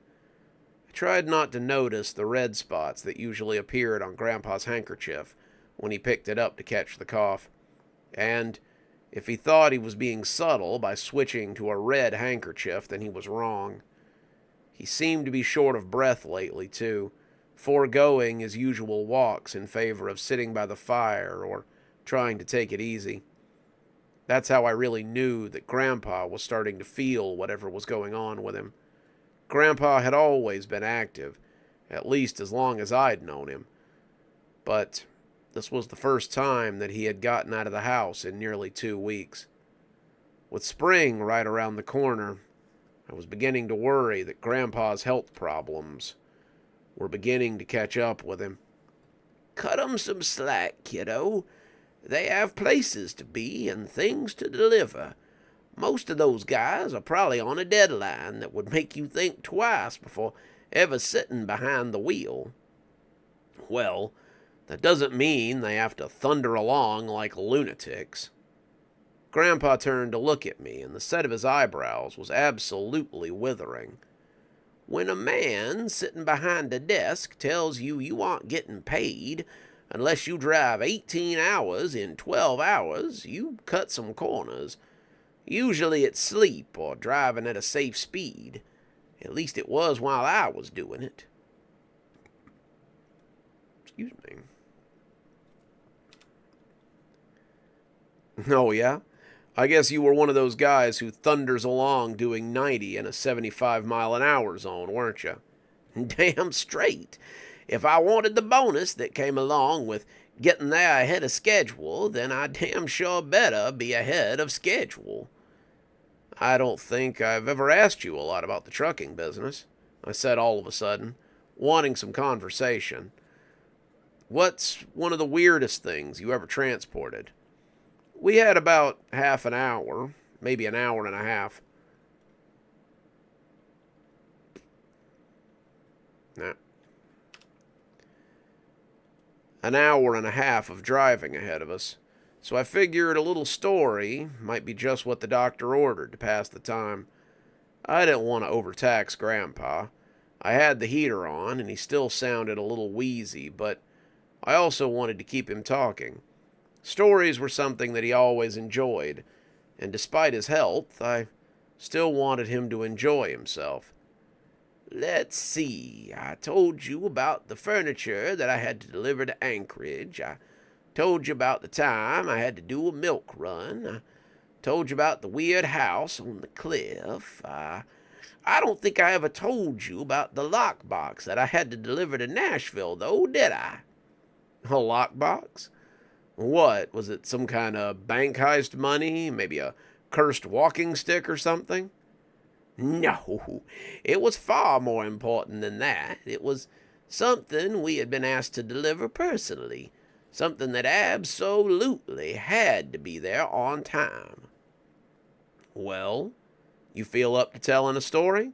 Speaker 1: I tried not to notice the red spots that usually appeared on Grandpa's handkerchief when he picked it up to catch the cough, and if he thought he was being subtle by switching to a red handkerchief, then he was wrong. He seemed to be short of breath lately, too, foregoing his usual walks in favor of sitting by the fire or trying to take it easy. That's how I really knew that Grandpa was starting to feel whatever was going on with him. Grandpa had always been active, at least as long as I'd known him. But this was the first time that he had gotten out of the house in nearly 2 weeks. With spring right around the corner, I was beginning to worry that Grandpa's health problems were beginning to catch up with him. "Cut 'em some slack, kiddo. They have places to be and things to deliver. Most of those guys are probably on a deadline that would make you think twice before ever sitting behind the wheel. Well, that doesn't mean they have to thunder along like lunatics." Grandpa turned to look at me, and the set of his eyebrows was absolutely withering. "When a man sitting behind a desk tells you you aren't getting paid unless you drive 18 hours in 12 hours, you cut some corners. Usually it's sleep or driving at a safe speed. At least it was while I was doing it." Excuse me. "Oh, yeah? I guess you were one of those guys who thunders along doing 90 in a 75-mile-an-hour zone, weren't you?" "Damn straight. If I wanted the bonus that came along with getting there ahead of schedule, then I damn sure better be ahead of schedule." "I don't think I've ever asked you a lot about the trucking business," I said all of a sudden, wanting some conversation. "What's one of the weirdest things you ever transported?" We had about half an hour, maybe an hour and a half. Nah. An hour and a half of driving ahead of us, so I figured a little story might be just what the doctor ordered to pass the time. I didn't want to overtax Grandpa. I had the heater on, and he still sounded a little wheezy, but I also wanted to keep him talking. Stories were something that he always enjoyed, and despite his health, I still wanted him to enjoy himself. Let's see, I told you about the furniture that I had to deliver to Anchorage. I told you about the time I had to do a milk run. I told you about the weird house on the cliff. I don't think I ever told you about the lockbox that I had to deliver to Nashville, though, did I? A lockbox? What? Was it some kind of bank heist money? Maybe a cursed walking stick or something? No, it was far more important than that. It was something we had been asked to deliver personally. Something that absolutely had to be there on time. Well, you feel up to telling a story?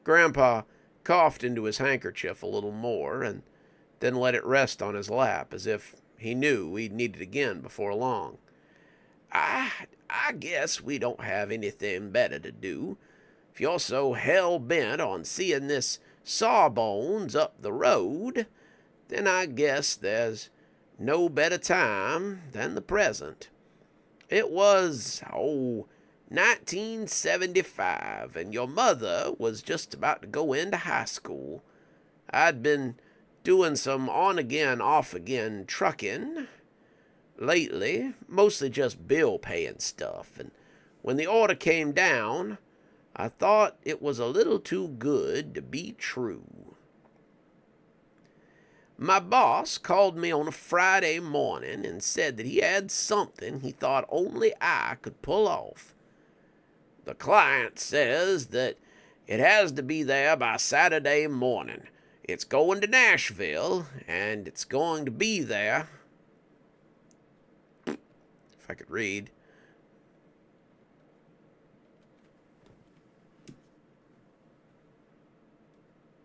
Speaker 1: Grandpa coughed into his handkerchief a little more and then let it rest on his lap as if he knew he'd need it again before long. I guess we don't have anything better to do. If you're so hell-bent on seeing this Sawbones up the road, then I guess there's no better time than the present. It was, 1975, and your mother was just about to go into high school. I'd been doing some on-again, off-again trucking lately, mostly just bill-paying stuff, and when the order came down, I thought it was a little too good to be true. My boss called me on a Friday morning and said that he had something he thought only I could pull off. The client says that it has to be there by Saturday morning. It's going to Nashville, and it's going to be there. If I could read.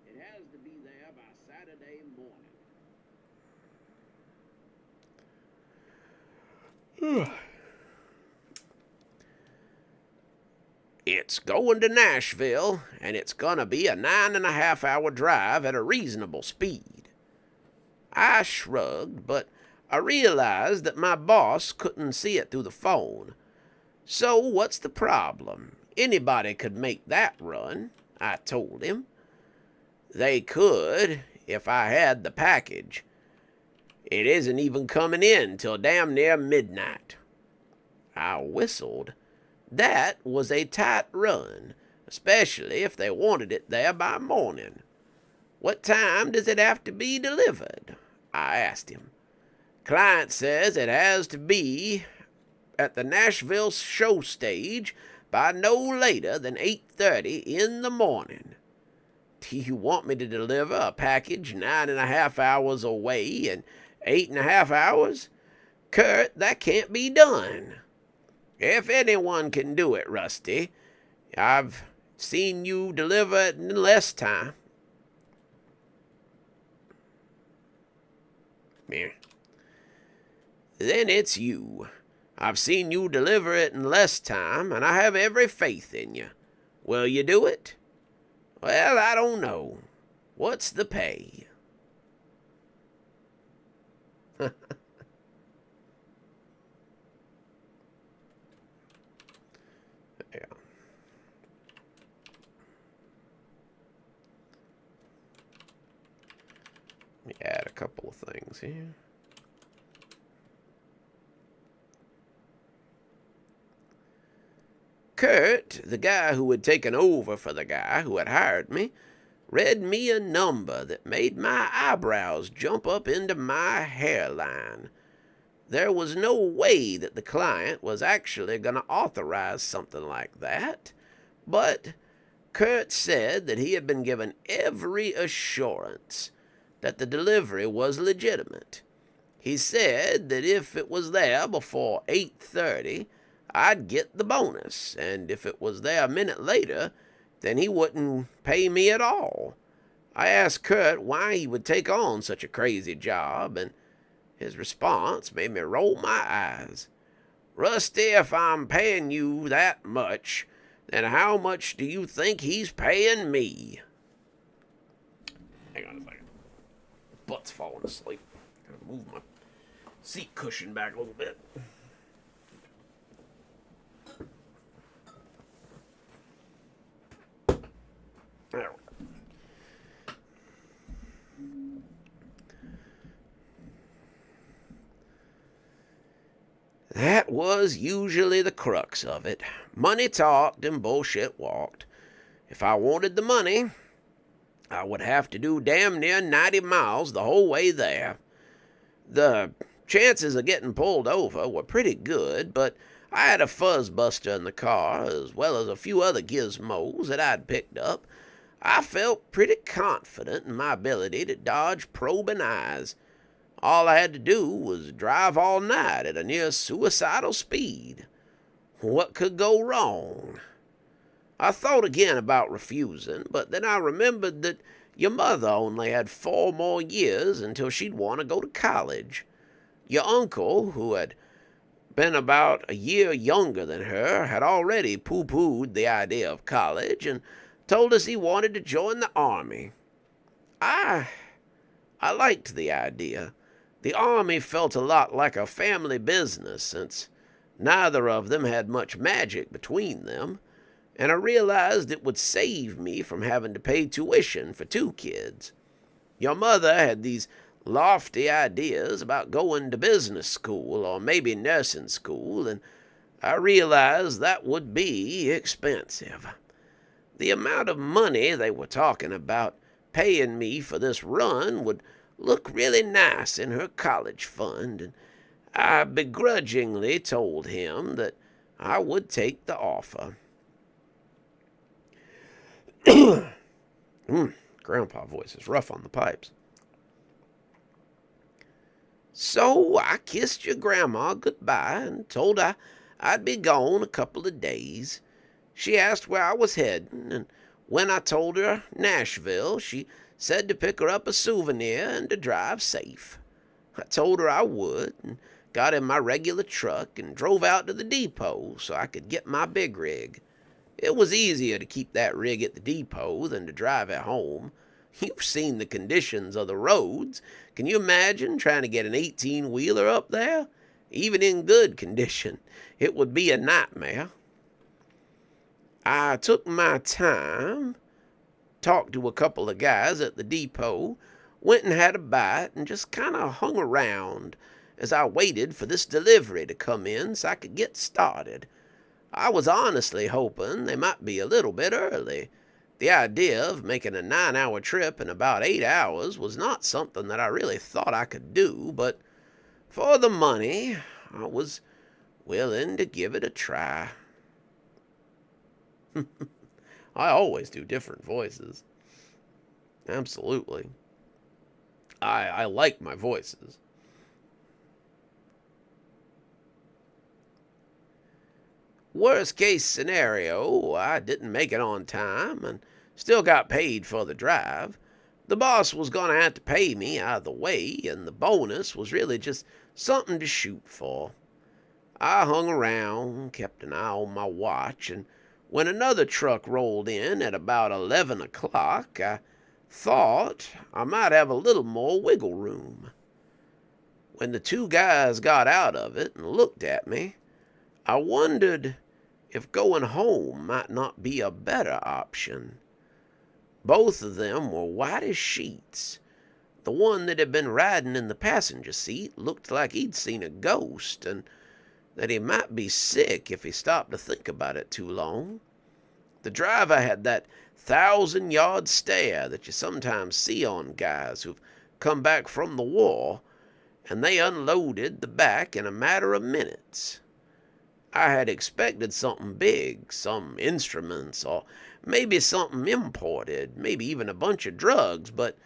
Speaker 1: It has to be there by Saturday morning. It's going to Nashville, and it's going to be a 9.5-hour drive at a reasonable speed. I shrugged, but I realized that my boss couldn't see it through the phone. So what's the problem? Anybody could make that run, I told him. They could, if I had the package. It isn't even coming in till damn near midnight. I whistled. That was a tight run, especially if they wanted it there by morning. What time does it have to be delivered? I asked him. Client says it has to be at the Nashville show stage by no later than 8:30 in the morning. Do you want me to deliver a package 9.5 hours away in 8.5 hours? Kurt, that can't be done. If anyone can do it, Rusty, I've seen you deliver it in less time. Yeah. Then it's you. I've seen you deliver it in less time, and I have every faith in you. Will you do it? Well, I don't know. What's the pay? Yeah. Let me add a couple of things here. Kurt, the guy who had taken over for the guy who had hired me, read me a number that made my eyebrows jump up into my hairline. There was no way that the client was actually going to authorize something like that, but Kurt said that he had been given every assurance that the delivery was legitimate. He said that if it was there before 8:30, I'd get the bonus, and if it was there a minute later, then he wouldn't pay me at all. I asked Kurt why he would take on such a crazy job, and his response made me roll my eyes. Rusty, if I'm paying you that much, then how much do you think he's paying me? Hang on a second. Butt's falling asleep. Gotta move my seat cushion back a little bit. That was usually the crux of it. Money talked and bullshit walked. If I wanted the money, I would have to do damn near 90 miles the whole way there. The chances of getting pulled over were pretty good, but I had a fuzzbuster in the car, as well as a few other gizmos that I'd picked up. I felt pretty confident in my ability to dodge probing eyes. All I had to do was drive all night at a near suicidal speed. What could go wrong? I thought again about refusing, but then I remembered that your mother only had 4 more years until she'd want to go to college. Your uncle, who had been about a year younger than her, had already pooh-poohed the idea of college and told us he wanted to join the Army. I liked the idea. The Army felt a lot like a family business, since neither of them had much magic between them, and I realized it would save me from having to pay tuition for 2 kids. Your mother had these lofty ideas about going to business school or maybe nursing school, and I realized that would be expensive. The amount of money they were talking about paying me for this run would look really nice in her college fund, and I begrudgingly told him that I would take the offer. Grandpa voice is rough on the pipes. So I kissed your grandma goodbye and told her I'd be gone a couple of days. She asked where I was heading, and when I told her Nashville, she said to pick her up a souvenir and to drive safe. I told her I would, and got in my regular truck and drove out to the depot so I could get my big rig. It was easier to keep that rig at the depot than to drive it home. You've seen the conditions of the roads. Can you imagine trying to get an 18-wheeler up there? Even in good condition, it would be a nightmare. I took my time, talked to a couple of guys at the depot, went and had a bite, and just kind of hung around as I waited for this delivery to come in so I could get started. I was honestly hoping they might be a little bit early. The idea of making a 9-hour trip in about 8 hours was not something that I really thought I could do, but for the money, I was willing to give it a try. I always do different voices. Absolutely. I like my voices. Worst case scenario, I didn't make it on time and still got paid for the drive. The boss was going to have to pay me either way, and the bonus was really just something to shoot for. I hung around, kept an eye on my watch, and when another truck rolled in at about 11 o'clock, I thought I might have a little more wiggle room. When the 2 guys got out of it and looked at me, I wondered if going home might not be a better option. Both of them were white as sheets. The one that had been riding in the passenger seat looked like he'd seen a ghost, and that he might be sick if he stopped to think about it too long. The driver had that 1,000-yard stare that you sometimes see on guys who've come back from the war, and they unloaded the back in a matter of minutes. I had expected something big, some instruments, or maybe something imported, maybe even a bunch of drugs, but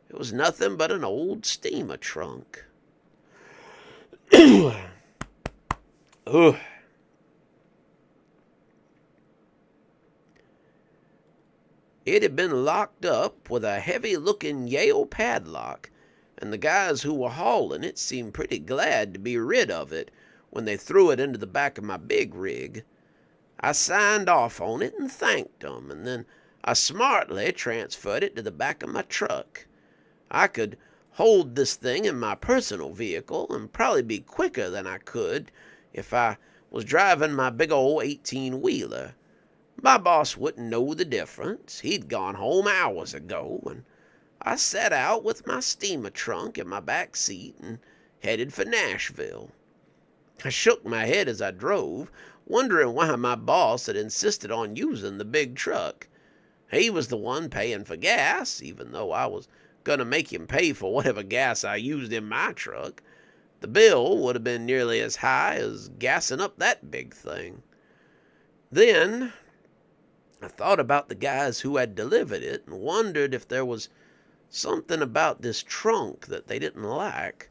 Speaker 1: it was nothing but an old steamer trunk. Ugh. It had been locked up with a heavy-looking Yale padlock, and the guys who were hauling it seemed pretty glad to be rid of it when they threw it into the back of my big rig. I signed off on it and thanked them, and then I smartly transferred it to the back of my truck. I could hold this thing in my personal vehicle and probably be quicker than I could if I was driving my big old 18-wheeler. My boss wouldn't know the difference. He'd gone home hours ago, and I set out with my steamer trunk in my back seat and headed for Nashville. I shook my head as I drove, wondering why my boss had insisted on using the big truck. He was the one paying for gas, even though I was going to make him pay for whatever gas I used in my truck. The bill would have been nearly as high as gassing up that big thing. Then I thought about the guys who had delivered it and wondered if there was something about this trunk that they didn't like.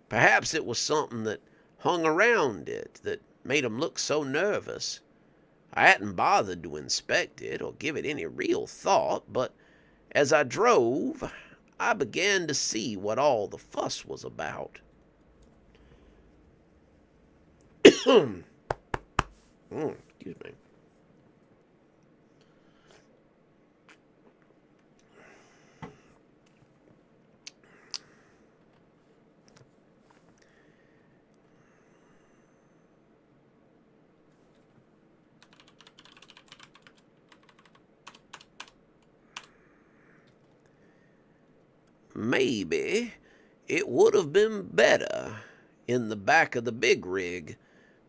Speaker 1: Perhaps it was something that hung around it that made 'em look so nervous. I hadn't bothered to inspect it or give it any real thought, but as I drove, I began to see what all the fuss was about. Excuse me. Maybe it would have been better in the back of the big rig,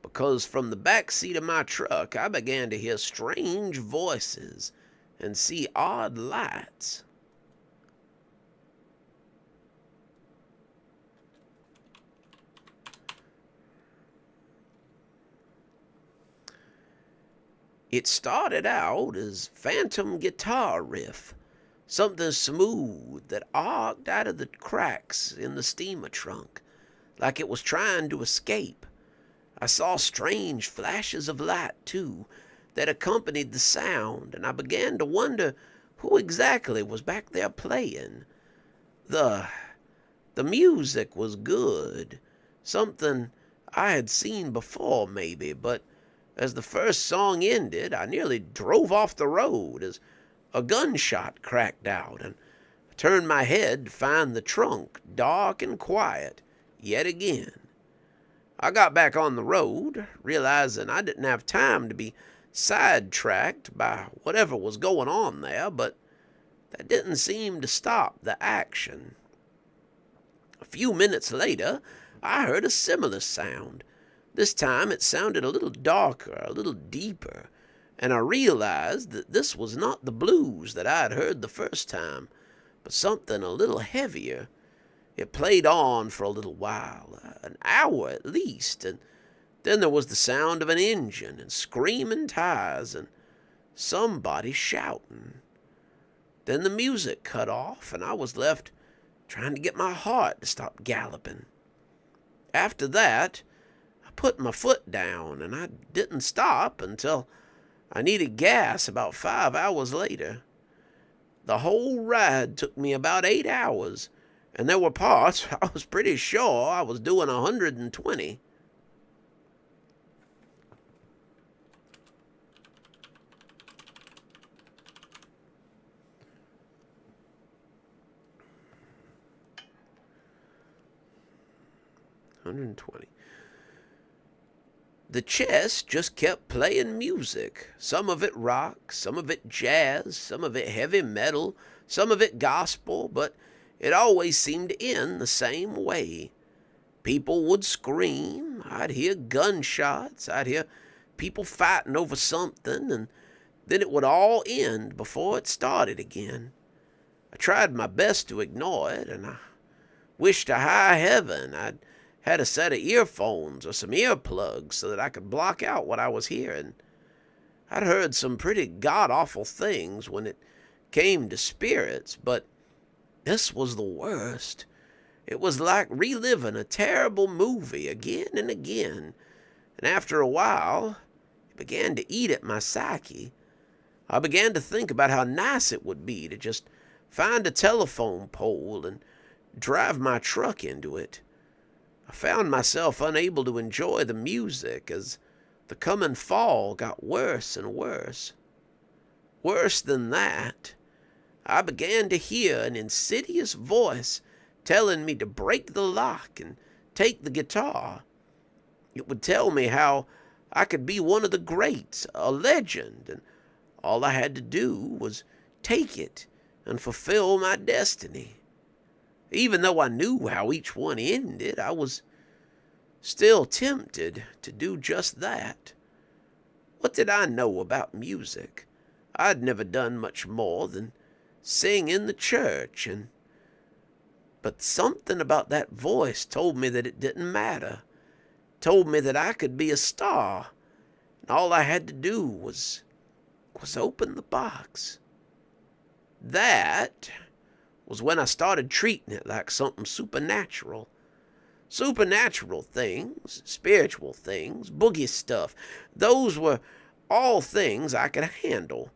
Speaker 1: because from the back seat of my truck I began to hear strange voices and see odd lights. It started out as phantom guitar riff, something smooth that arced out of the cracks in the steamer trunk, like it was trying to escape. I saw strange flashes of light, too, that accompanied the sound, and I began to wonder who exactly was back there playing. The music was good, something I had seen before, maybe, but as the first song ended, I nearly drove off the road as a gunshot cracked out, and I turned my head to find the trunk dark and quiet yet again. I got back on the road, realizing I didn't have time to be sidetracked by whatever was going on there, but that didn't seem to stop the action. A few minutes later, I heard a similar sound. This time it sounded a little darker, a little deeper, and I realized that this was not the blues that I had heard the first time, but something a little heavier. It played on for a little while, an hour at least, and then there was the sound of an engine and screaming tires and somebody shouting. Then the music cut off, and I was left trying to get my heart to stop galloping. After that, I put my foot down, and I didn't stop until I needed gas about 5 hours later. The whole ride took me about 8 hours, and there were parts I was pretty sure I was doing 120. The chest just kept playing music, some of it rock, some of it jazz, some of it heavy metal, some of it gospel, but it always seemed to end the same way. People would scream, I'd hear gunshots, I'd hear people fighting over something, and then it would all end before it started again. I tried my best to ignore it, and I wished to high heaven I'd had a set of earphones or some earplugs so that I could block out what I was hearing. I'd heard some pretty god-awful things when it came to spirits, but this was the worst. It was like reliving a terrible movie again and again, and after a while, it began to eat at my psyche. I began to think about how nice it would be to just find a telephone pole and drive my truck into it. I found myself unable to enjoy the music as the coming fall got worse and worse. Worse than that, I began to hear an insidious voice telling me to break the lock and take the guitar. It would tell me how I could be one of the greats, a legend, and All I had to do was take it and fulfill my destiny. Even though I knew how each one ended, I was still tempted to do just that. What did I know about music? I'd never done much more than sing in the church, but something about that voice told me that it didn't matter. Told me that I could be a star, and all I had to do was open the box. That was when I started treating it like something supernatural. Supernatural things, spiritual things, boogie stuff, those were all things I could handle.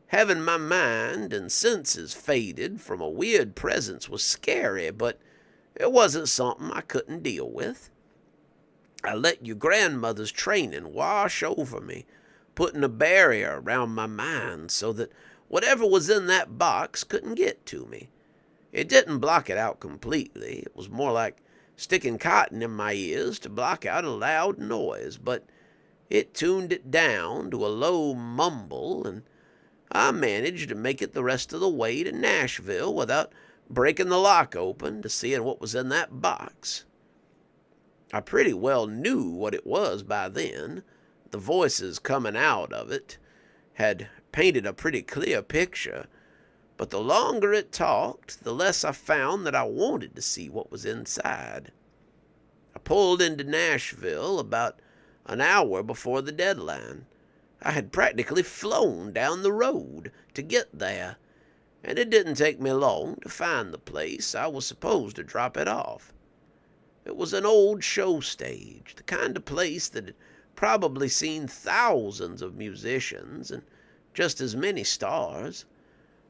Speaker 1: Having my mind and senses faded from a weird presence was scary, but it wasn't something I couldn't deal with. I let your grandmother's training wash over me, putting a barrier around my mind so that whatever was in that box couldn't get to me. It didn't block it out completely. It was more like sticking cotton in my ears to block out a loud noise, but it tuned it down to a low mumble, and I managed to make it the rest of the way to Nashville without breaking the lock open to seeing what was in that box. I pretty well knew what it was by then. The voices coming out of it had painted a pretty clear picture, but the longer it talked, the less I found that I wanted to see what was inside. I pulled into Nashville about an hour before the deadline. I had practically flown down the road to get there, and it didn't take me long to find the place I was supposed to drop it off. It was an old show stage, the kind of place that had probably seen thousands of musicians and just as many stars.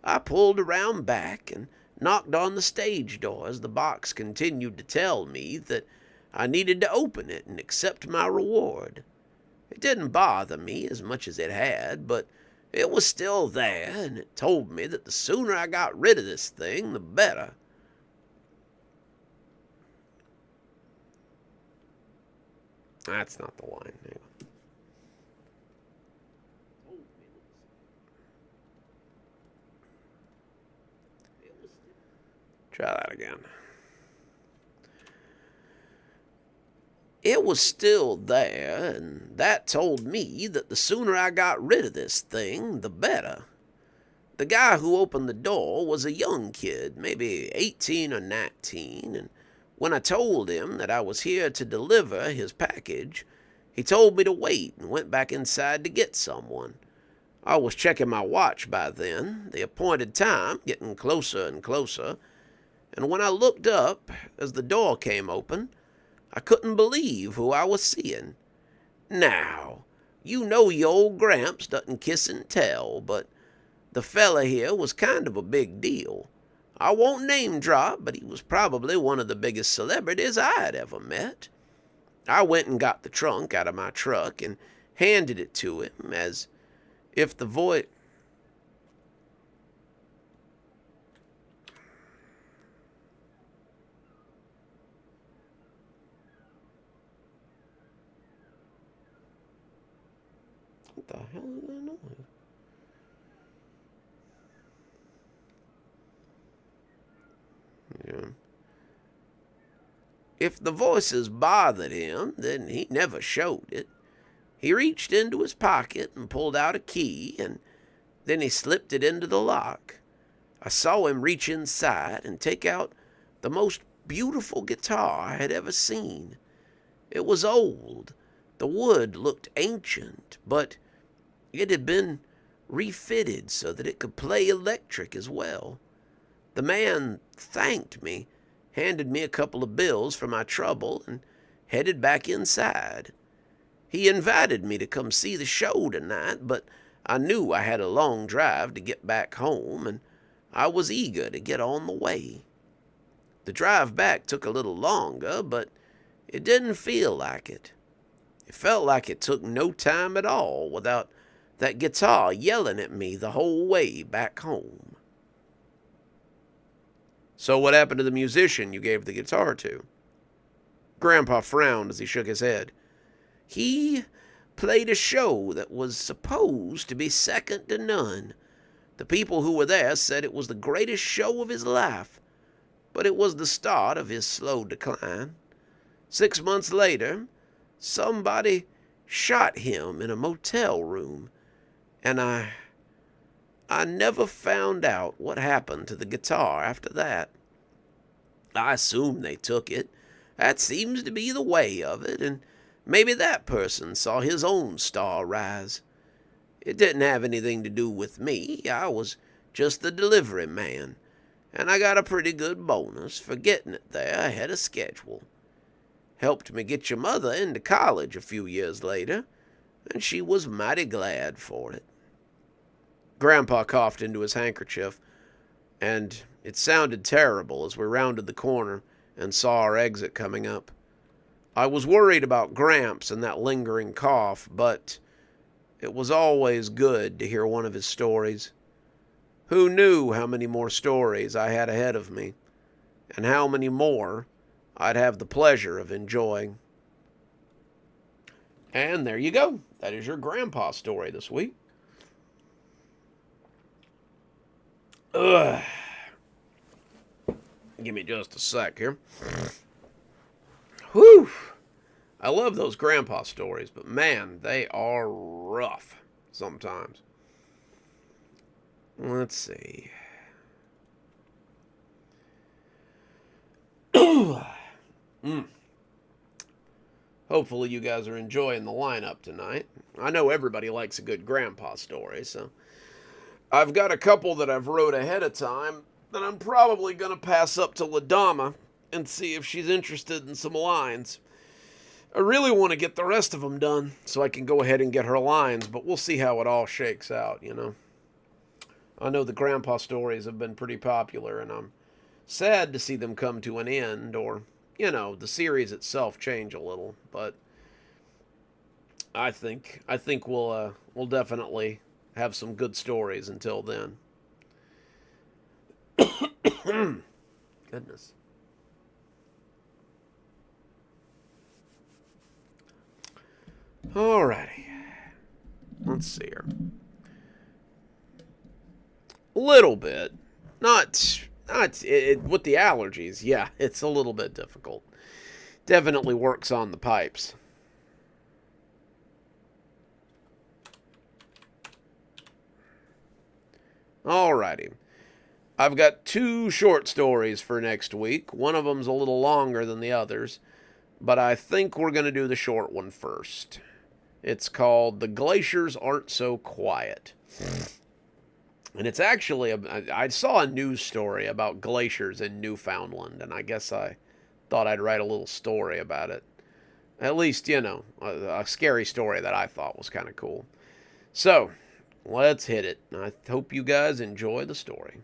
Speaker 1: I pulled around back and knocked on the stage door as the box continued to tell me that I needed to open it and accept my reward. It didn't bother me as much as it had, but it was still there, and it told me that the sooner I got rid of this thing, the better. That's not the line. Hang on. Try that again. It was still there, and that told me that the sooner I got rid of this thing, the better. The guy who opened the door was a young kid, maybe 18 or 19, and when I told him that I was here to deliver his package, he told me to wait and went back inside to get someone. I was checking my watch by then, the appointed time getting closer and closer, and when I looked up as the door came open, I couldn't believe who I was seeing. Now, you know your old Gramps doesn't kiss and tell, but the fella here was kind of a big deal. I won't name drop, but he was probably one of the biggest celebrities I had ever met. I went and got the trunk out of my truck and handed it to him as if the voice... What the hell is that noise? Yeah. If the voices bothered him, then he never showed it. He reached into his pocket and pulled out a key, and then he slipped it into the lock. I saw him reach inside and take out the most beautiful guitar I had ever seen. It was old. The wood looked ancient, but it had been refitted so that it could play electric as well. The man thanked me, handed me a couple of bills for my trouble, and headed back inside. He invited me to come see the show tonight, but I knew I had a long drive to get back home, and I was eager to get on the way. The drive back took a little longer, but it didn't feel like it. It felt like it took no time at all without that guitar yelling at me the whole way back home. So what happened to the musician you gave the guitar to? Grandpa frowned as he shook his head. He played a show that was supposed to be second to none. The people who were there said it was the greatest show of his life, but it was the start of his slow decline. 6 months later, somebody shot him in a motel room, and I never found out what happened to the guitar after that. I assume they took it. That seems to be the way of it, and maybe that person saw his own star rise. It didn't have anything to do with me. I was just the delivery man, and I got a pretty good bonus for getting it there ahead of schedule. Helped me get your mother into college a few years later, and she was mighty glad for it. Grandpa coughed into his handkerchief, and it sounded terrible as we rounded the corner and saw our exit coming up. I was worried about Gramps and that lingering cough, but it was always good to hear one of his stories. Who knew how many more stories I had ahead of me, and how many more I'd have the pleasure of enjoying. And there you go. That is your grandpa story this week. Ugh. Give me just a sec here. Whew. I love those grandpa stories, but man, they are rough sometimes. Let's see. Hopefully you guys are enjoying the lineup tonight. I know everybody likes a good grandpa story, so I've got a couple that I've wrote ahead of time that I'm probably going to pass up to LaDama and see if she's interested in some lines. I really want to get the rest of them done so I can go ahead and get her lines, but we'll see how it all shakes out, you know. I know the grandpa stories have been pretty popular, and I'm sad to see them come to an end, or, you know, the series itself change a little, but I think we'll definitely have some good stories until then. Goodness. Alrighty. Let's see here. A little bit. Not with the allergies. Yeah, it's a little bit difficult. Definitely works on the pipes. Alrighty. I've got 2 short stories for next week. One of them's a little longer than the others, but I think we're going to do the short one first. It's called The Glaciers Aren't So Quiet. And it's actually, I saw a news story about glaciers in Newfoundland, and I guess I thought I'd write a little story about it. At least, you know, a scary story that I thought was kind of cool. So, let's hit it. I hope you guys enjoy the story.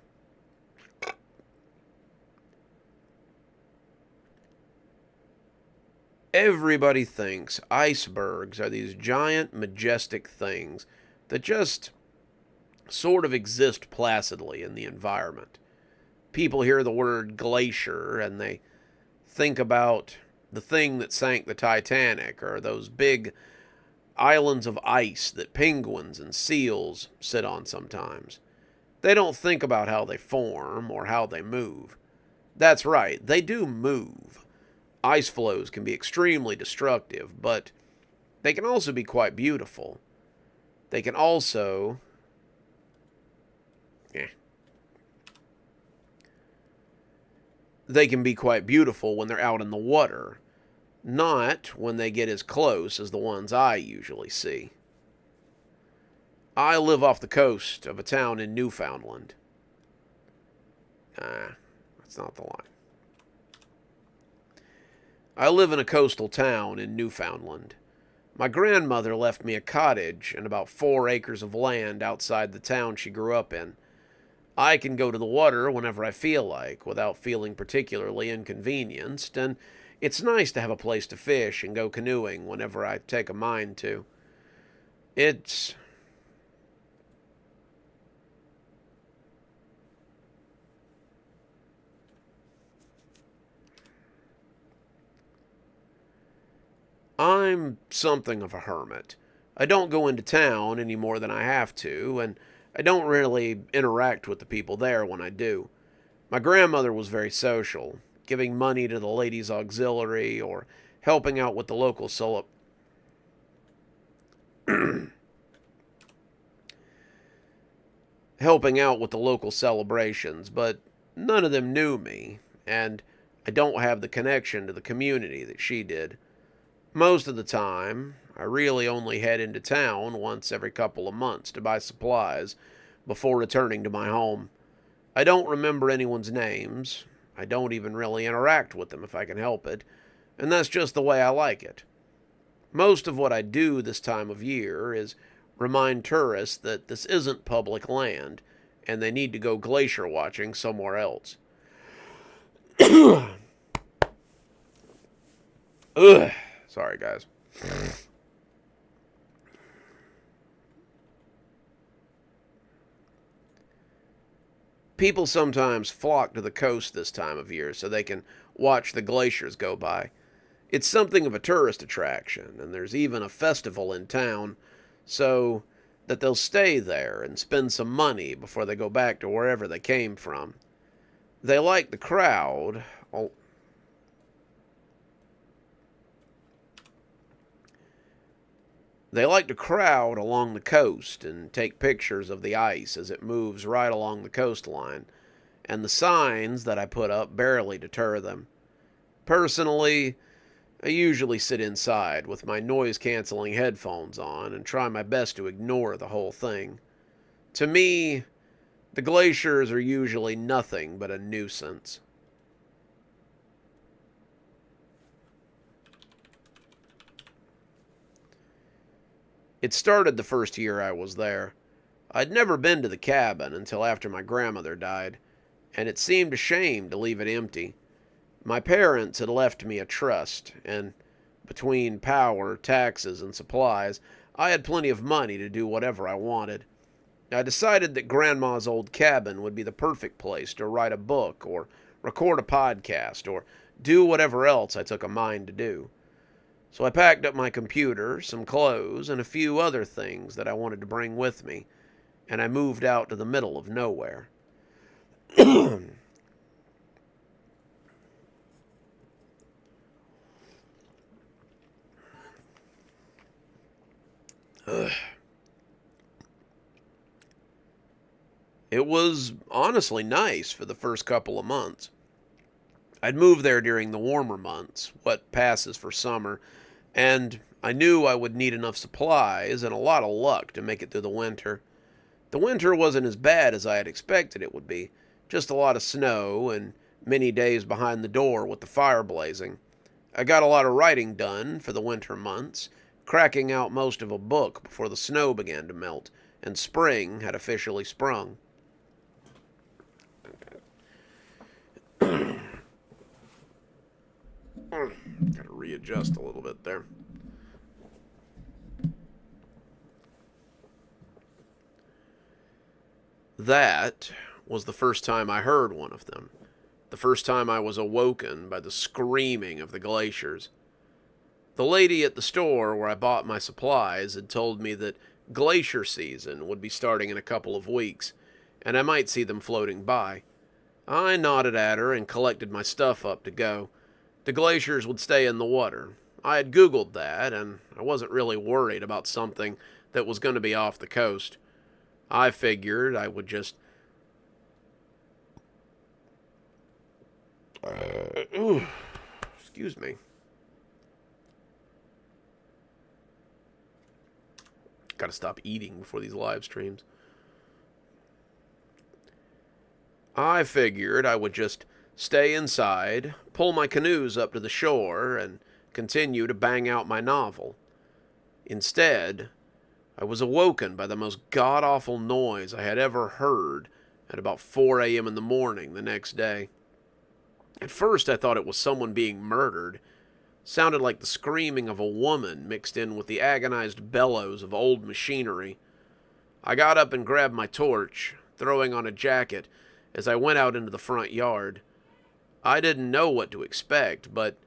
Speaker 1: Everybody thinks icebergs are these giant, majestic things that just sort of exist placidly in the environment. People hear the word glacier and they think about the thing that sank the Titanic, or those big islands of ice that penguins and seals sit on sometimes. They don't think about how they form or how they move. That's right, they do move. Ice flows can be extremely destructive, but they can also be quite beautiful. They can also... They can be quite beautiful when they're out in the water, not when they get as close as the ones I usually see. I live off the coast of a town in Newfoundland. That's not the line. I live in a coastal town in Newfoundland. My grandmother left me a cottage and about 4 acres of land outside the town she grew up in. I can go to the water whenever I feel like, without feeling particularly inconvenienced, and it's nice to have a place to fish and go canoeing whenever I take a mind to. I'm something of a hermit, I don't go into town any more than I have to, and I don't really interact with the people there when I do. My grandmother was very social, giving money to the ladies' auxiliary or helping out with the local celebrations, but none of them knew me, and I don't have the connection to the community that she did. Most of the time, I really only head into town once every couple of months to buy supplies before returning to my home. I don't remember anyone's names. I don't even really interact with them if I can help it, and that's just the way I like it. Most of what I do this time of year is remind tourists that this isn't public land and they need to go glacier watching somewhere else. Ugh. Sorry, guys. People sometimes flock to the coast this time of year so they can watch the glaciers go by. It's something of a tourist attraction, and there's even a festival in town, so that they'll stay there and spend some money before they go back to wherever they came from. They like the crowd. They like to crowd along the coast and take pictures of the ice as it moves right along the coastline, and the signs that I put up barely deter them. Personally, I usually sit inside with my noise-canceling headphones on and try my best to ignore the whole thing. To me, the glaciers are usually nothing but a nuisance. It started the first year I was there. I'd never been to the cabin until after my grandmother died, and it seemed a shame to leave it empty. My parents had left me a trust, and between power, taxes, and supplies, I had plenty of money to do whatever I wanted. I decided that Grandma's old cabin would be the perfect place to write a book, or record a podcast, or do whatever else I took a mind to do. So I packed up my computer, some clothes, and a few other things that I wanted to bring with me, and I moved out to the middle of nowhere. It was honestly nice for the first couple of months. I'd moved there during the warmer months, what passes for summer, and I knew I would need enough supplies and a lot of luck to make it through the winter. The winter wasn't as bad as I had expected it would be, just a lot of snow and many days behind the door with the fire blazing. I got a lot of writing done for the winter months, cracking out most of a book before the snow began to melt and spring had officially sprung. Got to readjust a little bit there. That was the first time I heard one of them. The first time I was awoken by the screaming of the glaciers. The lady at the store where I bought my supplies had told me that glacier season would be starting in a couple of weeks, and I might see them floating by. I nodded at her and collected my stuff up to go. The glaciers would stay in the water. I had Googled that, and I wasn't really worried about something that was going to be off the coast. I figured I would just... excuse me. Gotta stop eating before these live streams. I figured I would just stay inside, pull my canoes up to the shore, and continue to bang out my novel. Instead, I was awoken by the most god-awful noise I had ever heard at about 4 a.m. in the morning the next day. At first, I thought it was someone being murdered. Sounded like the screaming of a woman mixed in with the agonized bellows of old machinery. I got up and grabbed my torch, throwing on a jacket as I went out into the front yard. I didn't know what to expect, but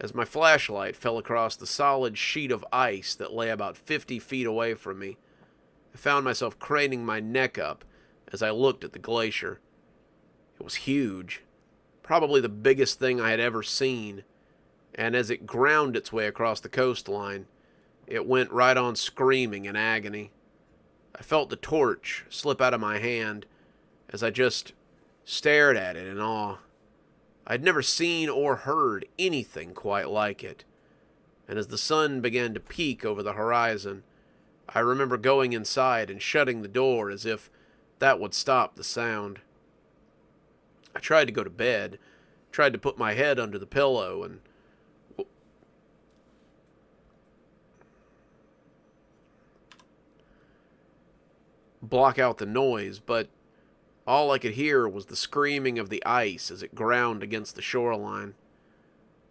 Speaker 1: as my flashlight fell across the solid sheet of ice that lay about 50 feet away from me. I found myself craning my neck up as I looked at the glacier. It was huge, probably the biggest thing I had ever seen, and as it ground its way across the coastline, it went right on screaming in agony. I felt the torch slip out of my hand as I just stared at it in awe. I'd never seen or heard anything quite like it, and as the sun began to peak over the horizon, I remember going inside and shutting the door as if that would stop the sound. I tried to go to bed, tried to put my head under the pillow and block out the noise, but all I could hear was the screaming of the ice as it ground against the shoreline.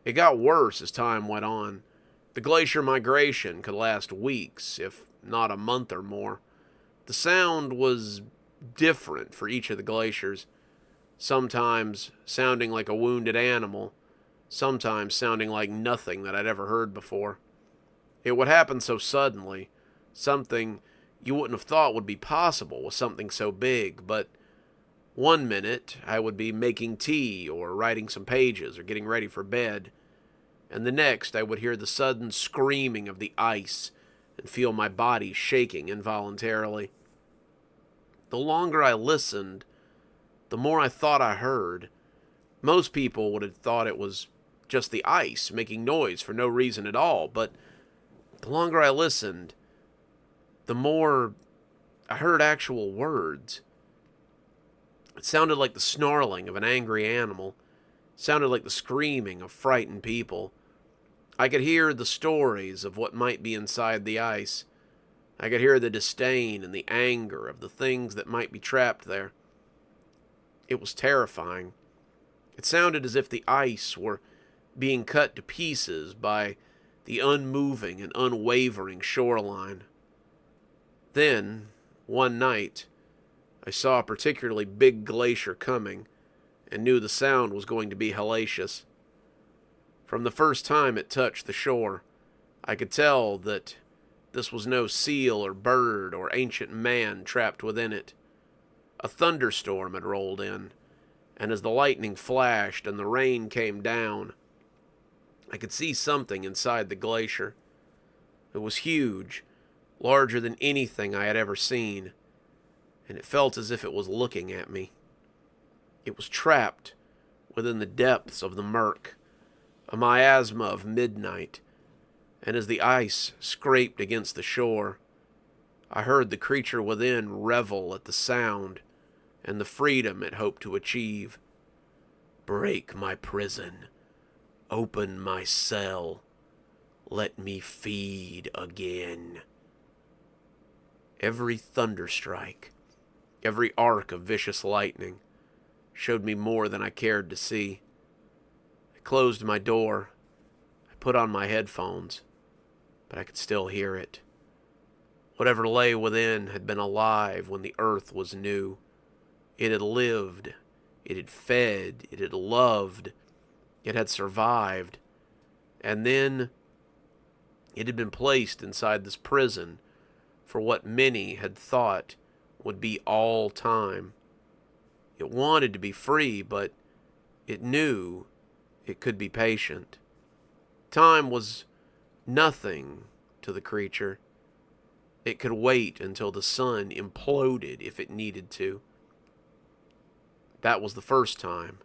Speaker 1: It got worse as time went on. The glacier migration could last weeks, if not a month or more. The sound was different for each of the glaciers, sometimes sounding like a wounded animal, sometimes sounding like nothing that I'd ever heard before. It would happen so suddenly, something you wouldn't have thought would be possible with something so big, but one minute I would be making tea or writing some pages or getting ready for bed, and the next I would hear the sudden screaming of the ice and feel my body shaking involuntarily. The longer I listened, the more I thought I heard. Most people would have thought it was just the ice making noise for no reason at all, but the longer I listened, the more I heard actual words. It sounded like the snarling of an angry animal. It sounded like the screaming of frightened people. I could hear the stories of what might be inside the ice. I could hear the disdain and the anger of the things that might be trapped there. It was terrifying. It sounded as if the ice were being cut to pieces by the unmoving and unwavering shoreline. Then, one night, I saw a particularly big glacier coming and knew the sound was going to be hellacious. From the first time it touched the shore, I could tell that this was no seal or bird or ancient man trapped within it. A thunderstorm had rolled in, and as the lightning flashed and the rain came down, I could see something inside the glacier. It was huge, larger than anything I had ever seen, and it felt as if it was looking at me. It was trapped within the depths of the murk, a miasma of midnight, and as the ice scraped against the shore, I heard the creature within revel at the sound and the freedom it hoped to achieve. Break my prison. Open my cell. Let me feed again. Every thunderstrike, every arc of vicious lightning, showed me more than I cared to see. I closed my door. I put on my headphones, but I could still hear it. Whatever lay within had been alive when the earth was new. It had lived. It had fed. It had loved. It had survived. And then it had been placed inside this prison for what many had thought would be all time. It wanted to be free, but it knew it could be patient. Time was nothing to the creature. It could wait until the sun imploded if it needed to. That was the first time,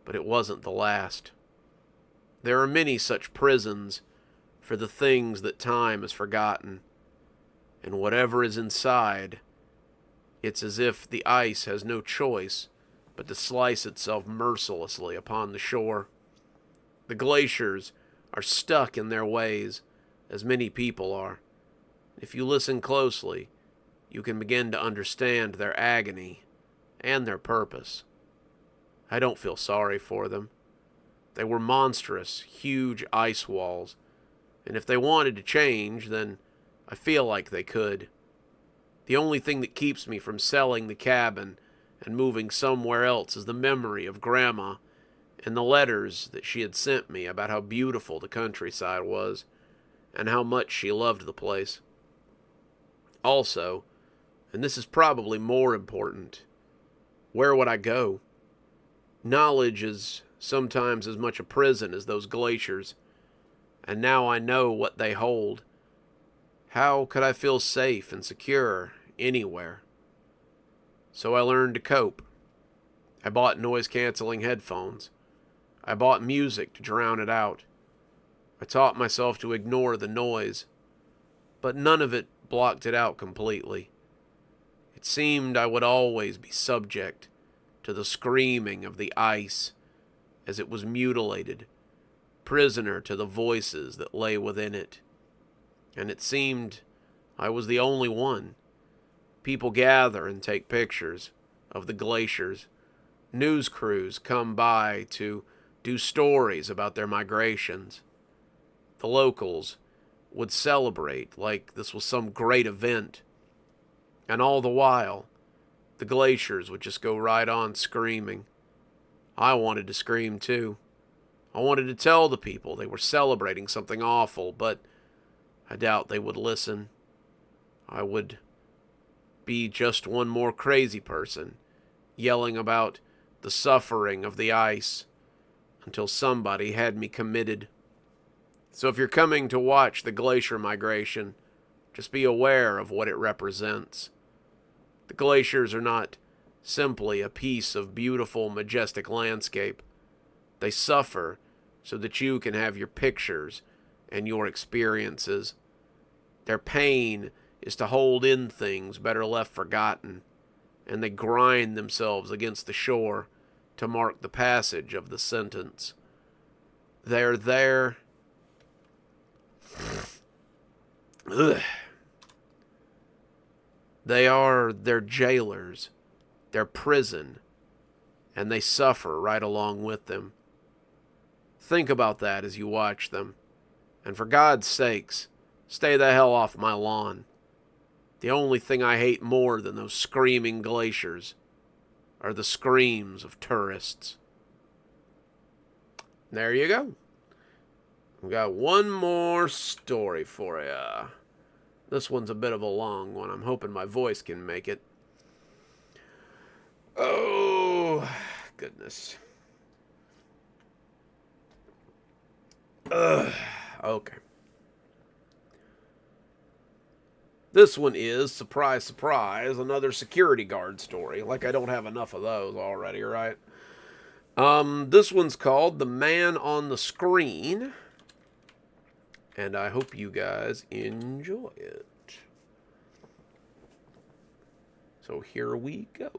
Speaker 1: but it wasn't the last. There are many such prisons for the things that time has forgotten, and whatever is inside, it's as if the ice has no choice but to slice itself mercilessly upon the shore. The glaciers are stuck in their ways, as many people are. If you listen closely, you can begin to understand their agony and their purpose. I don't feel sorry for them. They were monstrous, huge ice walls, and if they wanted to change, then I feel like they could. The only thing that keeps me from selling the cabin and moving somewhere else is the memory of Grandma and the letters that she had sent me about how beautiful the countryside was and how much she loved the place. Also, and this is probably more important, where would I go? Knowledge is sometimes as much a prison as those glaciers, and now I know what they hold. How could I feel safe and secure anywhere? So I learned to cope. I bought noise-canceling headphones. I bought music to drown it out. I taught myself to ignore the noise, but none of it blocked it out completely. It seemed I would always be subject to the screaming of the ice as it was mutilated, prisoner to the voices that lay within it. And it seemed I was the only one. People gather and take pictures of the glaciers. News crews come by to do stories about their migrations. The locals would celebrate like this was some great event. And all the while, the glaciers would just go right on screaming. I wanted to scream too. I wanted to tell the people they were celebrating something awful, but I doubt they would listen. I would be just one more crazy person yelling about the suffering of the ice until somebody had me committed. So if you're coming to watch the glacier migration, just be aware of what it represents. The glaciers are not simply a piece of beautiful, majestic landscape. They suffer so that you can have your pictures and your experiences. Their pain is to hold in things better left forgotten, and they grind themselves against the shore to mark the passage of the sentence. They're there. Ugh. They are their jailers, their prison, and they suffer right along with them. Think about that as you watch them, and for God's sakes, stay the hell off my lawn. The only thing I hate more than those screaming glaciers are the screams of tourists. There you go. We've got one more story for you. This one's a bit of a long one. I'm hoping my voice can make it. Oh, goodness. Okay. This one is, surprise, surprise, another security guard story. Like I don't have enough of those already, right? This one's called The Man on the Screen. And I hope you guys enjoy it. So here we go.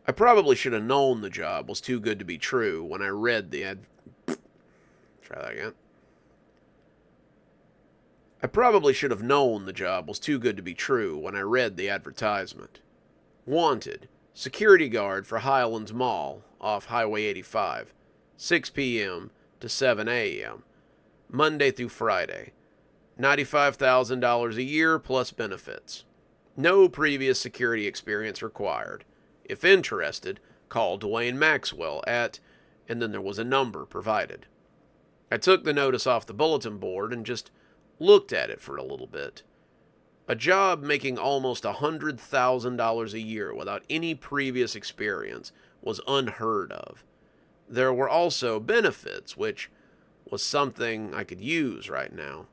Speaker 1: I probably should have known the job was too good to be true when I read the ad. Try that again. I probably should have known the job was too good to be true when I read the advertisement. Wanted, security guard for Highlands Mall off Highway 85, 6 p.m. to 7 a.m., Monday through Friday. $95,000 a year plus benefits. No previous security experience required. If interested, call Dwayne Maxwell at, and then there was a number provided. I took the notice off the bulletin board and just looked at it for a little bit. A job making almost $100,000 a year without any previous experience was unheard of. There were also benefits, which was something I could use right now.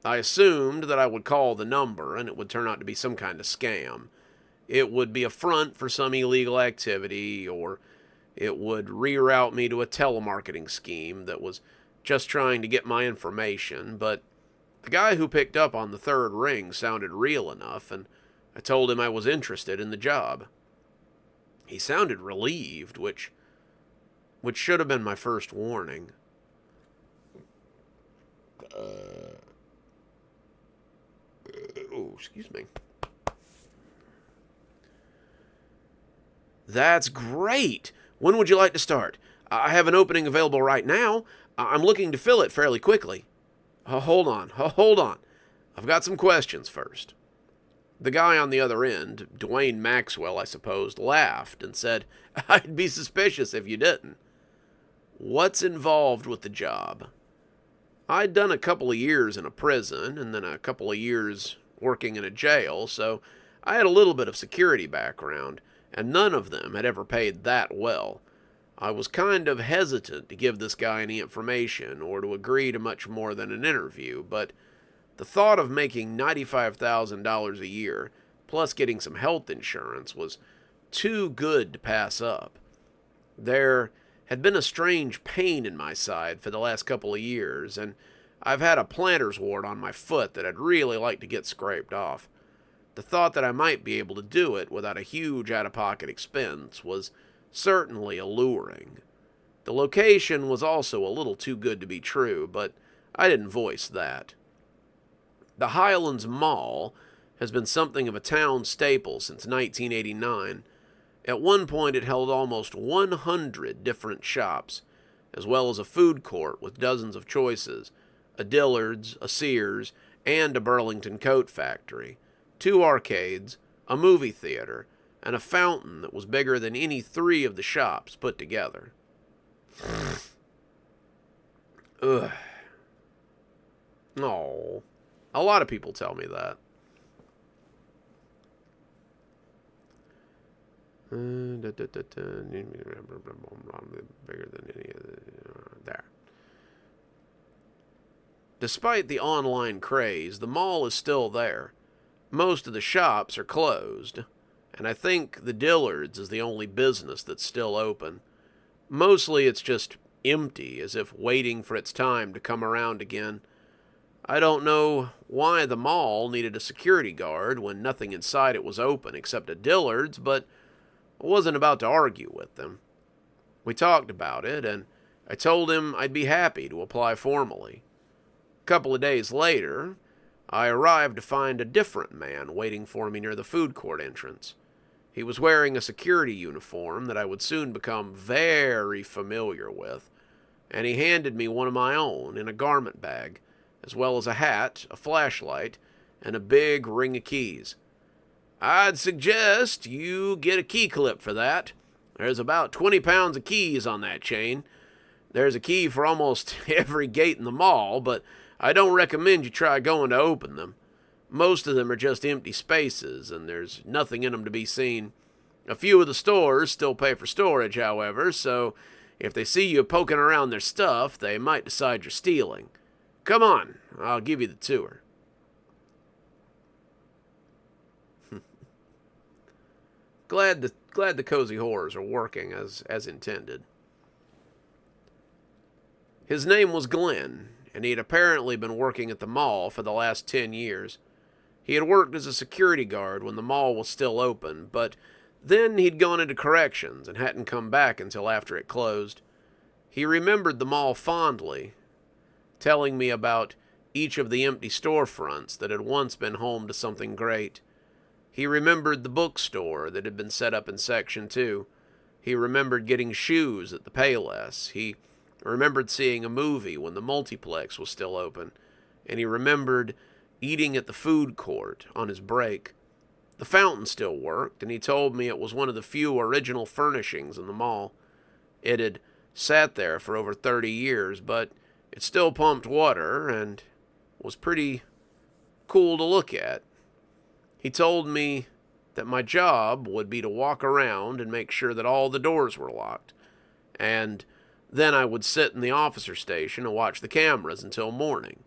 Speaker 1: I assumed that I would call the number and it would turn out to be some kind of scam. It would be a front for some illegal activity, or it would reroute me to a telemarketing scheme that was just trying to get my information, but the guy who picked up on the third ring sounded real enough, and I told him I was interested in the job. He sounded relieved, which should have been my first warning. Excuse me. That's great. When would you like to start? I have an opening available right now. I'm looking to fill it fairly quickly. Hold on. I've got some questions first. The guy on the other end, Dwayne Maxwell, I suppose, laughed and said, "I'd be suspicious if you didn't." What's involved with the job? I'd done a couple of years in a prison and then a couple of years working in a jail, so I had a little bit of security background, and none of them had ever paid that well. I was kind of hesitant to give this guy any information or to agree to much more than an interview, but the thought of making $95,000 a year, plus getting some health insurance, was too good to pass up. There had been a strange pain in my side for the last couple of years, and I've had a planter's wart on my foot that I'd really like to get scraped off. The thought that I might be able to do it without a huge out-of-pocket expense was certainly alluring. The location was also a little too good to be true, but I didn't voice that. The Highlands Mall has been something of a town staple since 1989. At one point, it held almost 100 different shops, as well as a food court with dozens of choices, a Dillard's, a Sears, and a Burlington coat factory, 2 arcades, a movie theater, and a fountain that was bigger than any 3 of the shops put together. Ugh. Oh, a lot of people tell me that. Bigger than any of the... There. Despite the online craze, the mall is still there. Most of the shops are closed, and I think the Dillard's is the only business that's still open. Mostly it's just empty, as if waiting for its time to come around again. I don't know why the mall needed a security guard when nothing inside it was open except a Dillard's, but I wasn't about to argue with them. We talked about it, and I told him I'd be happy to apply formally. A couple of days later, I arrived to find a different man waiting for me near the food court entrance. He was wearing a security uniform that I would soon become very familiar with, and he handed me one of my own in a garment bag, as well as a hat, a flashlight, and a big ring of keys. "I'd suggest you get a key clip for that. There's about 20 pounds of keys on that chain. There's a key for almost every gate in the mall, but I don't recommend you try going to open them. Most of them are just empty spaces, and there's nothing in them to be seen. A few of the stores still pay for storage, however, so if they see you poking around their stuff, they might decide you're stealing. Come on, I'll give you the tour." Glad the cozy horrors are working as intended. His name was Glenn, and he had apparently been working at the mall for the last 10 years. He had worked as a security guard when the mall was still open, but then he'd gone into corrections and hadn't come back until after it closed. He remembered the mall fondly, telling me about each of the empty storefronts that had once been home to something great. He remembered the bookstore that had been set up in Section 2. He remembered getting shoes at the Payless. He remembered seeing a movie when the multiplex was still open. And he remembered eating at the food court on his break. The fountain still worked, and he told me it was one of the few original furnishings in the mall. It had sat there for over 30 years, but it still pumped water and was pretty cool to look at. He told me that my job would be to walk around and make sure that all the doors were locked. And then I would sit in the officer station and watch the cameras until morning.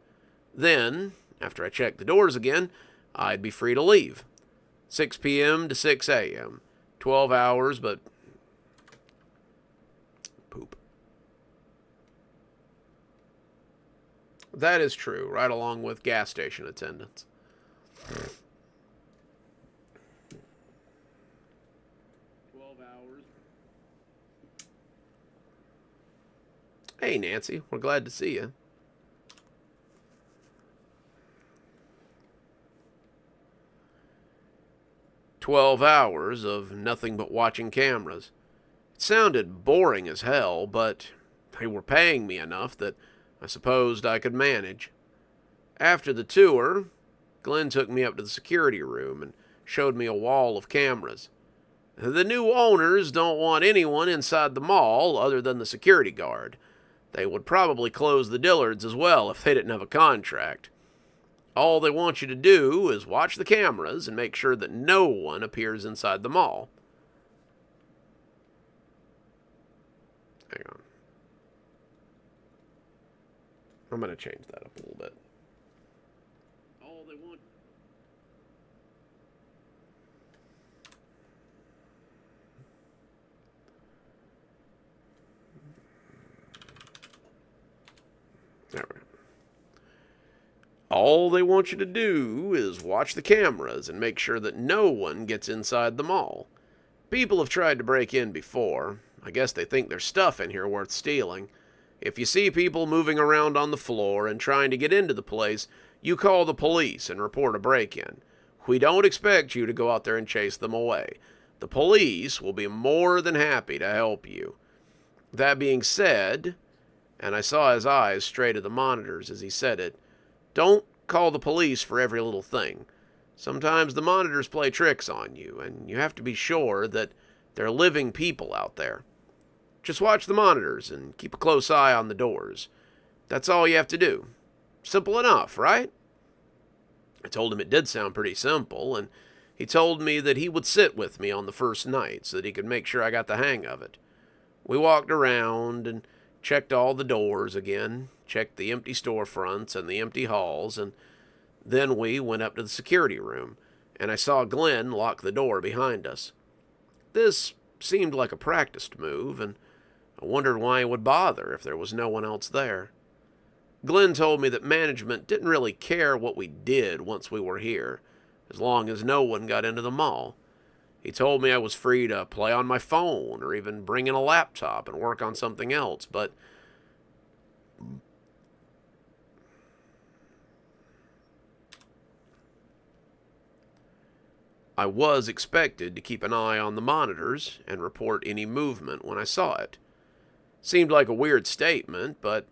Speaker 1: Then, after I checked the doors again, I'd be free to leave. 6 p.m. to 6 a.m. 12 hours, but poop. That is true, right along with gas station attendants. Hey, Nancy, we're glad to see you. "12 hours of nothing but watching cameras. It sounded boring as hell, but they were paying me enough that I supposed I could manage. After the tour, Glenn took me up to the security room and showed me a wall of cameras. The new owners don't want anyone inside the mall other than the security guard. They would probably close the Dillards as well if they didn't have a contract. All they want you to do is watch the cameras and make sure that no one appears inside the mall. Hang on. I'm going to change that up a little bit. All they want... There we go. All they want you to do is watch the cameras and make sure that no one gets inside the mall. People have tried to break in before. I guess they think there's stuff in here worth stealing. If you see people moving around on the floor and trying to get into the place, you call the police and report a break-in. We don't expect you to go out there and chase them away. The police will be more than happy to help you. That being said, and I saw his eyes straight at the monitors as he said it, don't call the police for every little thing. Sometimes the monitors play tricks on you, and you have to be sure that they're living people out there. Just watch the monitors and keep a close eye on the doors. That's all you have to do. Simple enough, right? I told him it did sound pretty simple, and he told me that he would sit with me on the first night so that he could make sure I got the hang of it. We walked around and checked all the doors again, checked the empty storefronts and the empty halls, and then we went up to the security room, and I saw Glenn lock the door behind us. This seemed like a practiced move, and I wondered why he would bother if there was no one else there. Glenn told me that management didn't really care what we did once we were here, as long as no one got into the mall. He told me I was free to play on my phone or even bring in a laptop and work on something else, but I was expected to keep an eye on the monitors and report any movement when I saw it. Seemed like a weird statement, but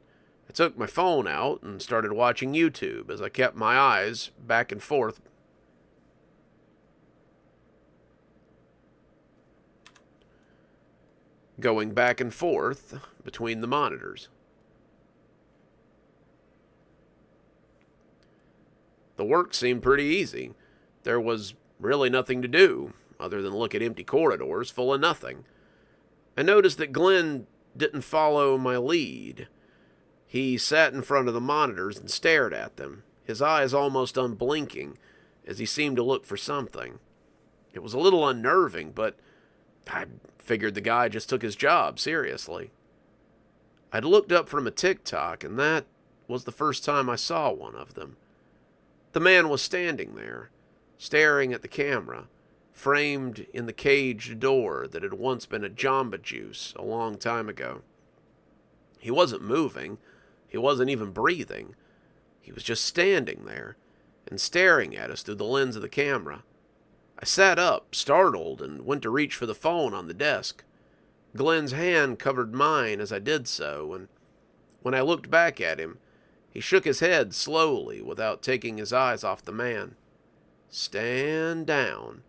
Speaker 1: I took my phone out and started watching YouTube as I kept my eyes back and forth. Going back and forth between the monitors. The work seemed pretty easy. There was really nothing to do other than look at empty corridors full of nothing. I noticed that Glenn didn't follow my lead. He sat in front of the monitors and stared at them, his eyes almost unblinking as he seemed to look for something. It was a little unnerving, but I figured the guy just took his job seriously. I'd looked up from a TikTok, and that was the first time I saw one of them. The man was standing there, staring at the camera, framed in the caged door that had once been a Jamba Juice a long time ago. He wasn't moving. He wasn't even breathing. He was just standing there and staring at us through the lens of the camera. I sat up, startled, and went to reach for the phone on the desk. Glenn's hand covered mine as I did so, and when I looked back at him, he shook his head slowly without taking his eyes off the man. Stand down.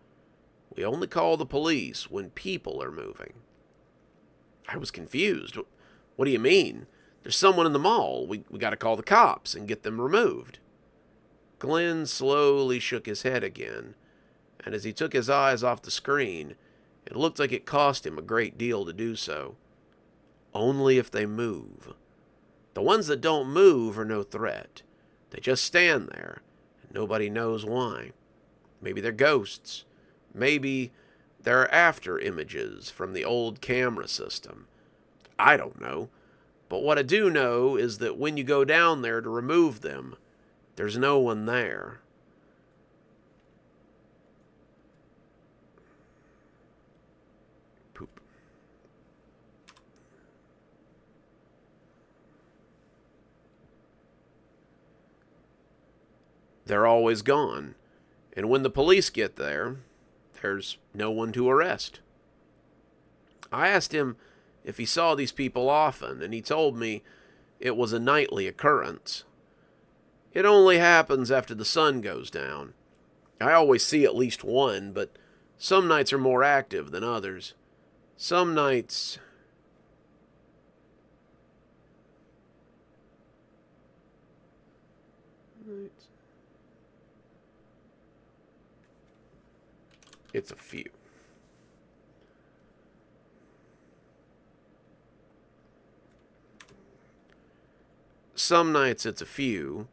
Speaker 1: We only call the police when people are moving. I was confused. What do you mean? There's someone in the mall. We got to call the cops and get them removed. Glenn slowly shook his head again, and as he took his eyes off the screen, it looked like it cost him a great deal to do so. Only if they move. The ones that don't move are no threat. They just stand there, and nobody knows why. Maybe they're ghosts. Maybe they're after images from the old camera system. I don't know. But what I do know is that when you go down there to remove them, there's no one there. Poop. They're always gone. And when the police get there, there's no one to arrest. I asked him if he saw these people often, and he told me it was a nightly occurrence. It only happens after the sun goes down. I always see at least one, but some nights are more active than others. Some nights. It's a few. Some nights it's a few.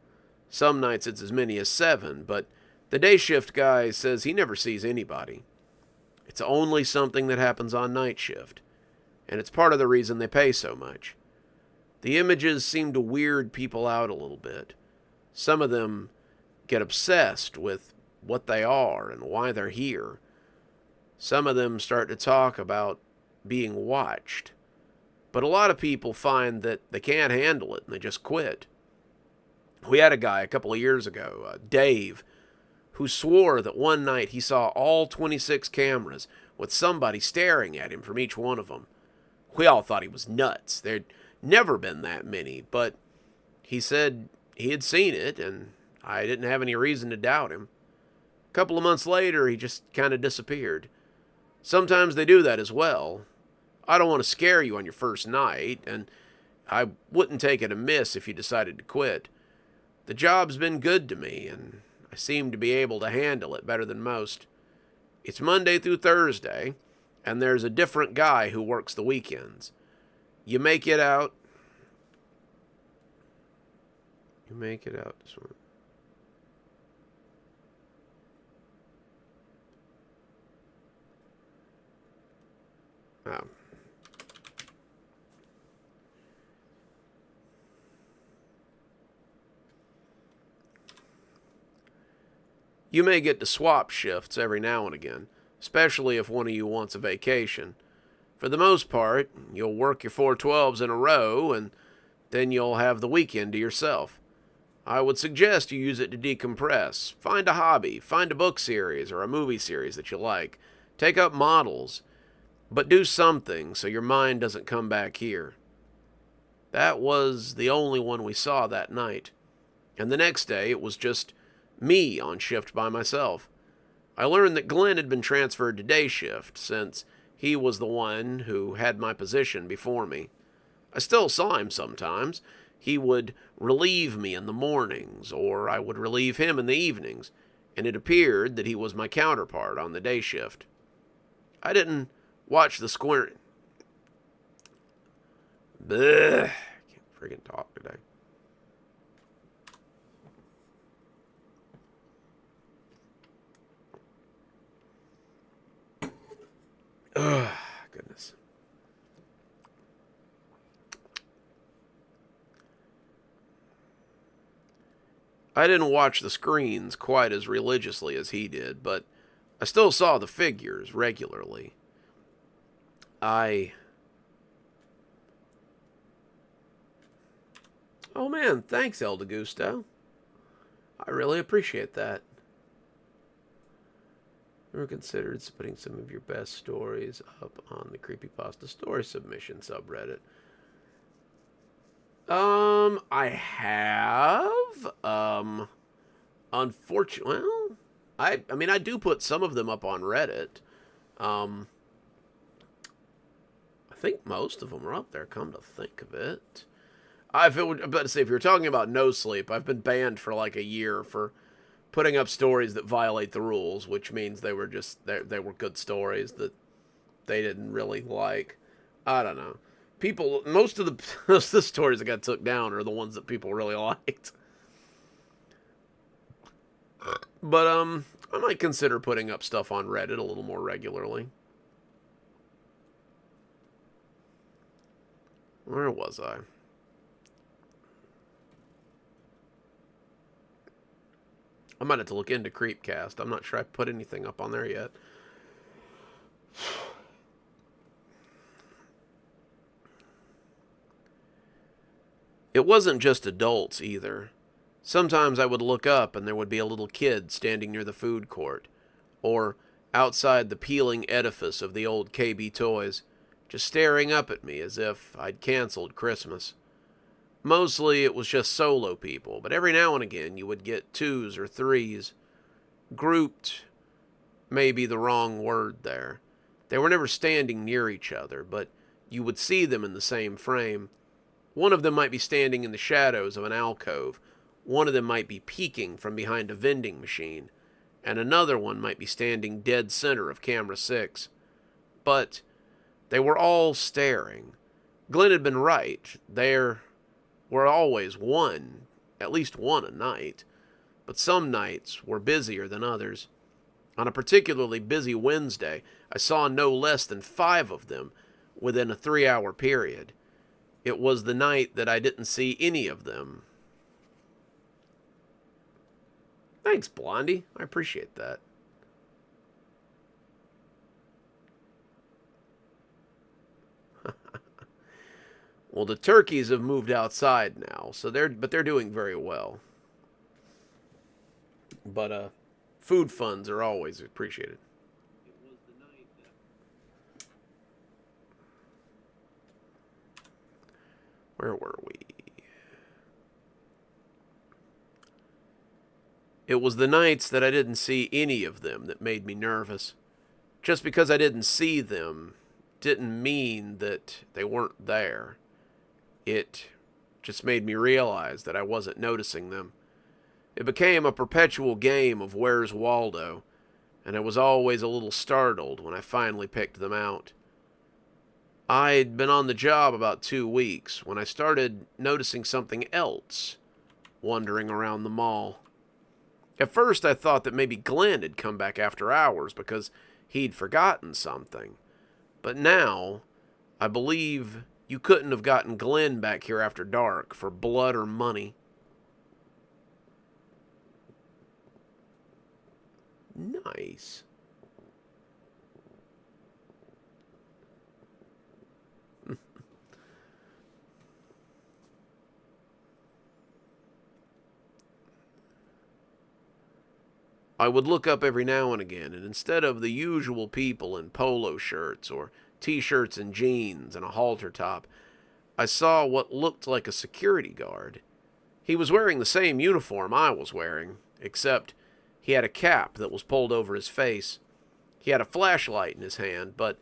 Speaker 1: Some nights it's as many as 7, but the day shift guy says he never sees anybody. It's only something that happens on night shift, and it's part of the reason they pay so much. The images seem to weird people out a little bit. Some of them get obsessed with what they are and why they're here. Some of them start to talk about being watched. But a lot of people find that they can't handle it and they just quit. We had a guy a couple of years ago, Dave, who swore that one night he saw all 26 cameras with somebody staring at him from each one of them. We all thought he was nuts. There'd never been that many, but he said he had seen it, and I didn't have any reason to doubt him. A couple of months later, he just kind of disappeared. Sometimes they do that as well. I don't want to scare you on your first night, and I wouldn't take it amiss if you decided to quit. The job's been good to me, and I seem to be able to handle it better than most. It's Monday through Thursday, and there's a different guy who works the weekends. You make it out. This one. Oh. You may get to swap shifts every now and again, especially if one of you wants a vacation. For the most part, you'll work your 412s in a row, and then you'll have the weekend to yourself. I would suggest you use it to decompress. Find a hobby, find a book series or a movie series that you like. Take up models, but do something so your mind doesn't come back here. That was the only one we saw that night. And the next day, it was just me on shift by myself. I learned that Glenn had been transferred to day shift since he was the one who had my position before me. I still saw him sometimes. He would relieve me in the mornings, or I would relieve him in the evenings, and it appeared that he was my counterpart on the day shift. I didn't watch the square. Blech. I can't friggin' talk today. Ugh, goodness. I didn't watch the screens quite as religiously as he did, but I still saw the figures regularly. Oh man, thanks, El DeGusto. I really appreciate that. Ever considered putting some of your best stories up on the Creepypasta Story Submission subreddit? I have. Unfortunately, well, I mean, I do put some of them up on Reddit. I think most of them are up there, come to think of it. If it would, but say, if you're talking about No Sleep, I've been banned for like a year for putting up stories that violate the rules, which means they were good stories that they didn't really like. I don't know. Most of the stories that got took down are the ones that people really liked. But I might consider putting up stuff on Reddit a little more regularly. Where was I? I might have to look into Creepcast. I'm not sure I put anything up on there yet. It wasn't just adults either. Sometimes I would look up and there would be a little kid standing near the food court, or outside the peeling edifice of the old KB Toys, just staring up at me as if I'd canceled Christmas. Mostly it was just solo people, but every now and again you would get 2s or 3s. grouped may be the wrong word there. They were never standing near each other, but you would see them in the same frame. One of them might be standing in the shadows of an alcove. One of them might be peeking from behind a vending machine. And another one might be standing dead center of camera 6. But they were all staring. Glenn had been right. There were always one, at least one a night. But some nights were busier than others. On a particularly busy Wednesday, I saw no less than 5 of them within a 3-hour period. It was the night that I didn't see any of them. Thanks, Blondie. I appreciate that. Well, the turkeys have moved outside now, so they're doing very well. But food funds are always appreciated. It was the night that... Where were we? It was the nights that I didn't see any of them that made me nervous. Just because I didn't see them didn't mean that they weren't there. It just made me realize that I wasn't noticing them. It became a perpetual game of Where's Waldo, and I was always a little startled when I finally picked them out. I'd been on the job about 2 weeks when I started noticing something else wandering around the mall. At first I thought that maybe Glenn had come back after hours because he'd forgotten something. But now, I believe you couldn't have gotten Glenn back here after dark for blood or money. Nice. I would look up every now and again, and instead of the usual people in polo shirts or t-shirts and jeans and a halter top, I saw what looked like a security guard. He was wearing the same uniform I was wearing, except he had a cap that was pulled over his face. He had a flashlight in his hand, but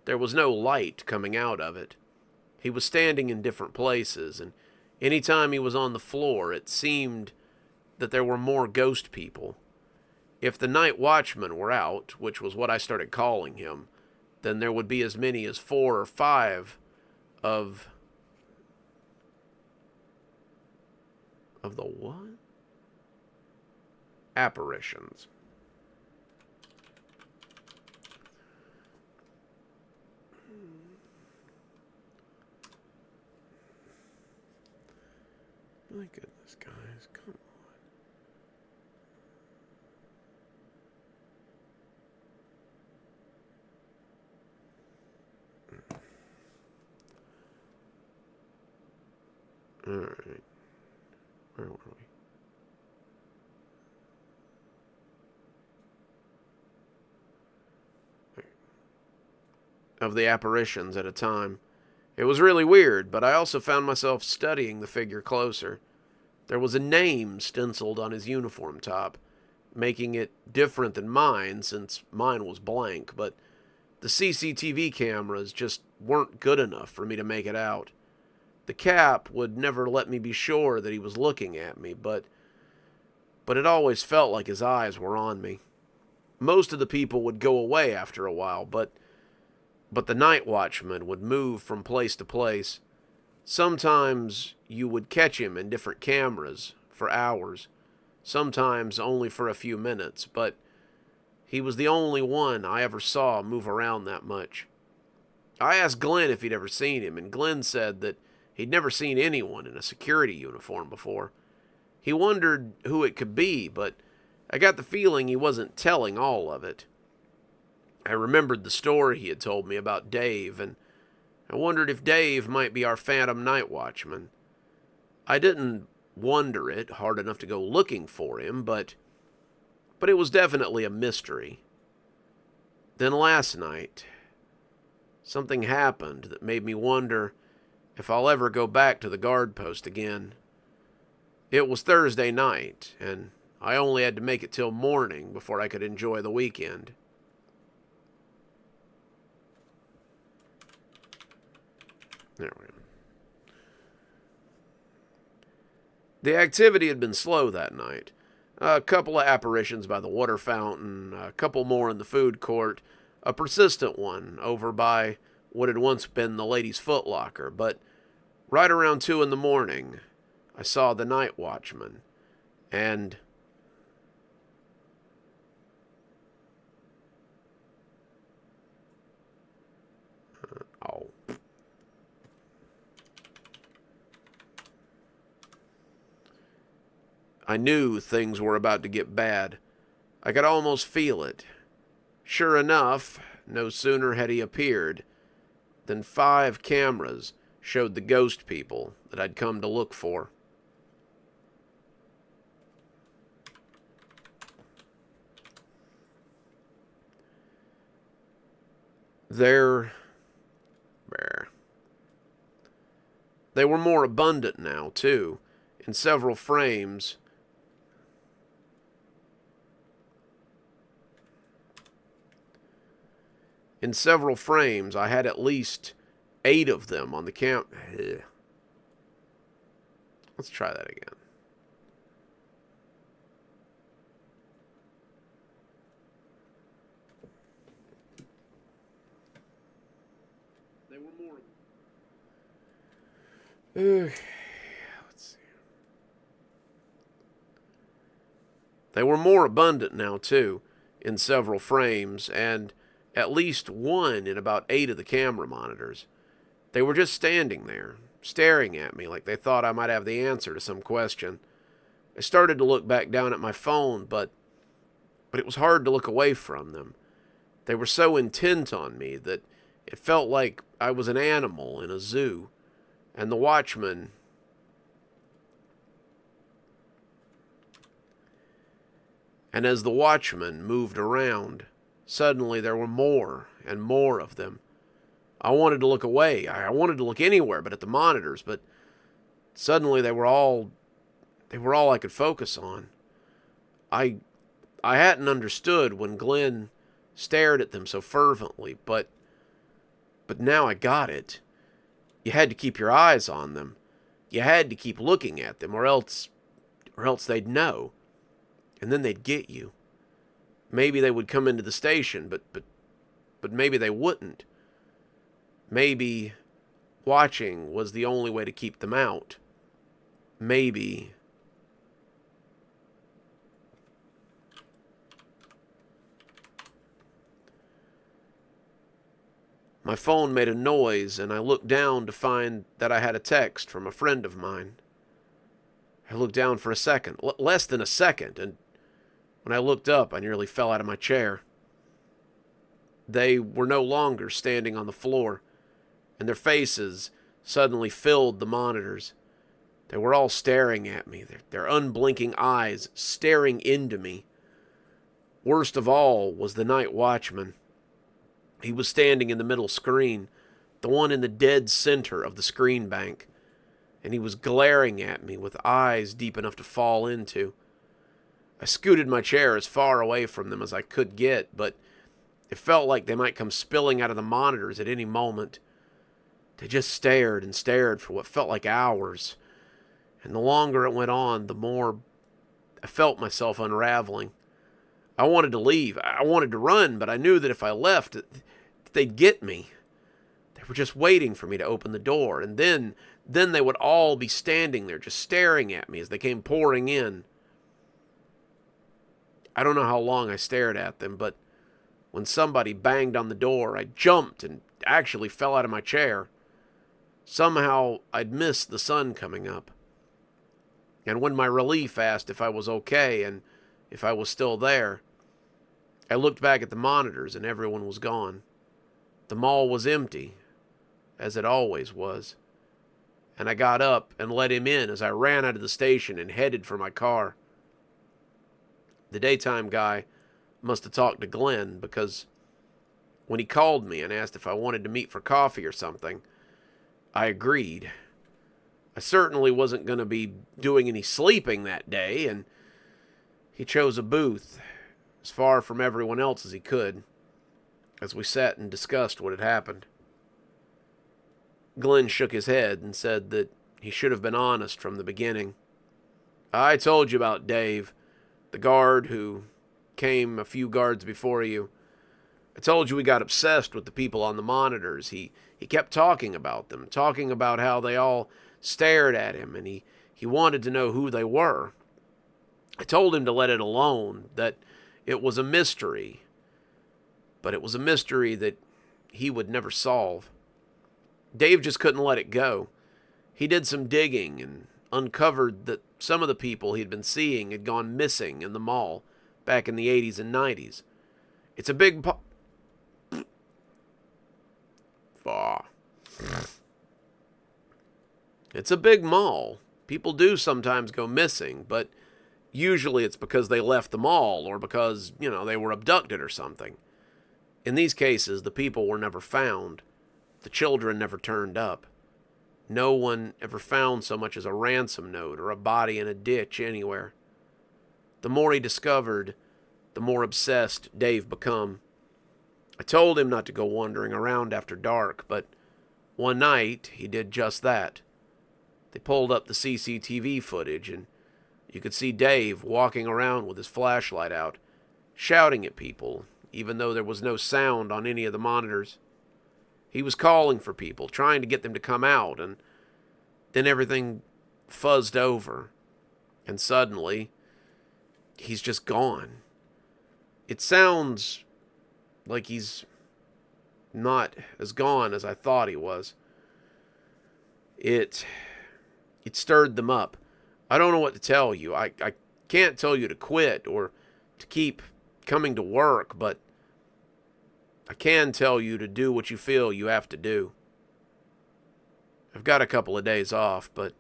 Speaker 1: there was no light coming out of it. He was standing in different places, and any time he was on the floor, it seemed that there were more ghost people. If the night watchman were out, which was what I started calling him, then there would be as many as 4 or 5 of the what? Apparitions. My goodness, guys, come on. All right. Where were we? Of the apparitions at a time. It was really weird, but I also found myself studying the figure closer. There was a name stenciled on his uniform top, making it different than mine since mine was blank, but the CCTV cameras just weren't good enough for me to make it out. The cap would never let me be sure that he was looking at me, but it always felt like his eyes were on me. Most of the people would go away after a while, but the night watchman would move from place to place. Sometimes you would catch him in different cameras for hours, sometimes only for a few minutes, but he was the only one I ever saw move around that much. I asked Glenn if he'd ever seen him, and Glenn said that he'd never seen anyone in a security uniform before. He wondered who it could be, but I got the feeling he wasn't telling all of it. I remembered the story he had told me about Dave, and I wondered if Dave might be our phantom night watchman. I didn't wonder it hard enough to go looking for him, but it was definitely a mystery. Then last night, something happened that made me wonder if I'll ever go back to the guard post again. It was Thursday night, and I only had to make it till morning before I could enjoy the weekend. There we go. The activity had been slow that night. A couple of apparitions by the water fountain, a couple more in the food court, a persistent one over by what had once been the ladies' Foot Locker. But right around 2 in the morning, I saw the night watchman, and oh. I knew things were about to get bad. I could almost feel it. Sure enough, no sooner had he appeared than 5 cameras showed the ghost people that I'd come to look for. They were more abundant now, too. In several frames, I had at least 8 of them on the cam. Let's try that again. They were more. Let's see. They were more abundant now, too, in several frames, and at least one in about 8 of the camera monitors. They were just standing there, staring at me like they thought I might have the answer to some question. I started to look back down at my phone, but it was hard to look away from them. They were so intent on me that it felt like I was an animal in a zoo, and the watchman... And as the watchman moved around, suddenly there were more and more of them. I wanted to look away. I wanted to look anywhere but at the monitors, but suddenly they were all I could focus on. I hadn't understood when Glenn stared at them so fervently, but now I got it. You had to keep your eyes on them. You had to keep looking at them, or else they'd know. And then they'd get you. Maybe they would come into the station, but maybe they wouldn't. Maybe watching was the only way to keep them out. Maybe... My phone made a noise, and I looked down to find that I had a text from a friend of mine. I looked down for a second, less than a second, and when I looked up, I nearly fell out of my chair. They were no longer standing on the floor, and their faces suddenly filled the monitors. They were all staring at me, their unblinking eyes staring into me. Worst of all was the night watchman. He was standing in the middle screen, the one in the dead center of the screen bank, and he was glaring at me with eyes deep enough to fall into. I scooted my chair as far away from them as I could get, but it felt like they might come spilling out of the monitors at any moment. They just stared and stared for what felt like hours, and the longer it went on, the more I felt myself unraveling. I wanted to leave. I wanted to run, but I knew that if I left, they'd get me. They were just waiting for me to open the door, and then they would all be standing there just staring at me as they came pouring in. I don't know how long I stared at them, but when somebody banged on the door, I jumped and actually fell out of my chair. Somehow, I'd missed the sun coming up. And when my relief asked if I was okay and if I was still there, I looked back at the monitors and everyone was gone. The mall was empty, as it always was. And I got up and let him in as I ran out of the station and headed for my car. The daytime guy must have talked to Glenn, because when he called me and asked if I wanted to meet for coffee or something, I agreed. I certainly wasn't going to be doing any sleeping that day, and He chose a booth as far from everyone else as he could, as we sat and discussed what had happened. Glenn shook his head and said that he should have been honest from the beginning. I told you about Dave, the guard who came a few guards before you. I told you we got obsessed with the people on the monitors. He kept talking about them, talking about how they all stared at him, and he wanted to know who they were. I told him to let it alone, that it was a mystery, but it was a mystery that he would never solve. Dave just couldn't let it go. He did some digging and uncovered that some of the people he'd been seeing had gone missing in the mall back in the 80s and 90s. It's a big It's a big mall. People do sometimes go missing, but usually it's because they left the mall or because, they were abducted or something. In these cases, the people were never found. The children never turned up. No one ever found so much as a ransom note or a body in a ditch anywhere. The more he discovered, the more obsessed Dave become. I told him not to go wandering around after dark, but one night he did just that. They pulled up the CCTV footage, and you could see Dave walking around with his flashlight out, shouting at people, even though there was no sound on any of the monitors. He was calling for people, trying to get them to come out, and then everything fuzzed over, and suddenly, he's just gone. It sounds like he's not as gone as I thought he was. It stirred them up. I don't know what to tell you. I can't tell you to quit or to keep coming to work, but I can tell you to do what you feel you have to do. I've got a couple of days off, but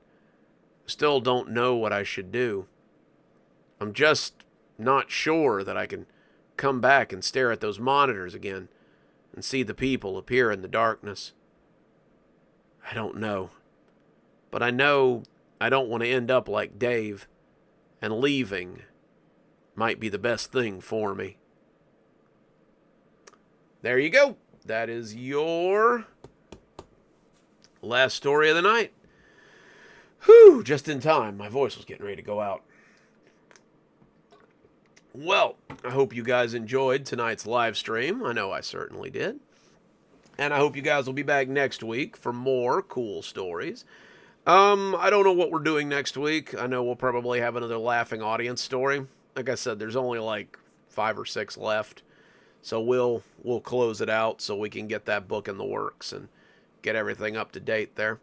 Speaker 1: still don't know what I should do. I'm just not sure that I can come back and stare at those monitors again and see the people appear in the darkness. I don't know. But I know I don't want to end up like Dave, and leaving might be the best thing for me. There you go. That is your last story of the night. Whew, just in time. My voice was getting ready to go out. Well, I hope you guys enjoyed tonight's live stream. I know I certainly did. And I hope you guys will be back next week for more cool stories. I don't know what we're doing next week. I know we'll probably have another laughing audience story. Like I said, there's only like 5 or 6 left. So we'll close it out so we can get that book in the works and get everything up to date there.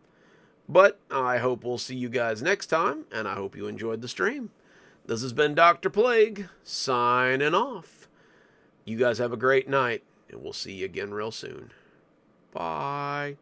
Speaker 1: But I hope we'll see you guys next time, and I hope you enjoyed the stream. This has been Dr. Plague, signing off. You guys have a great night, and we'll see you again real soon. Bye.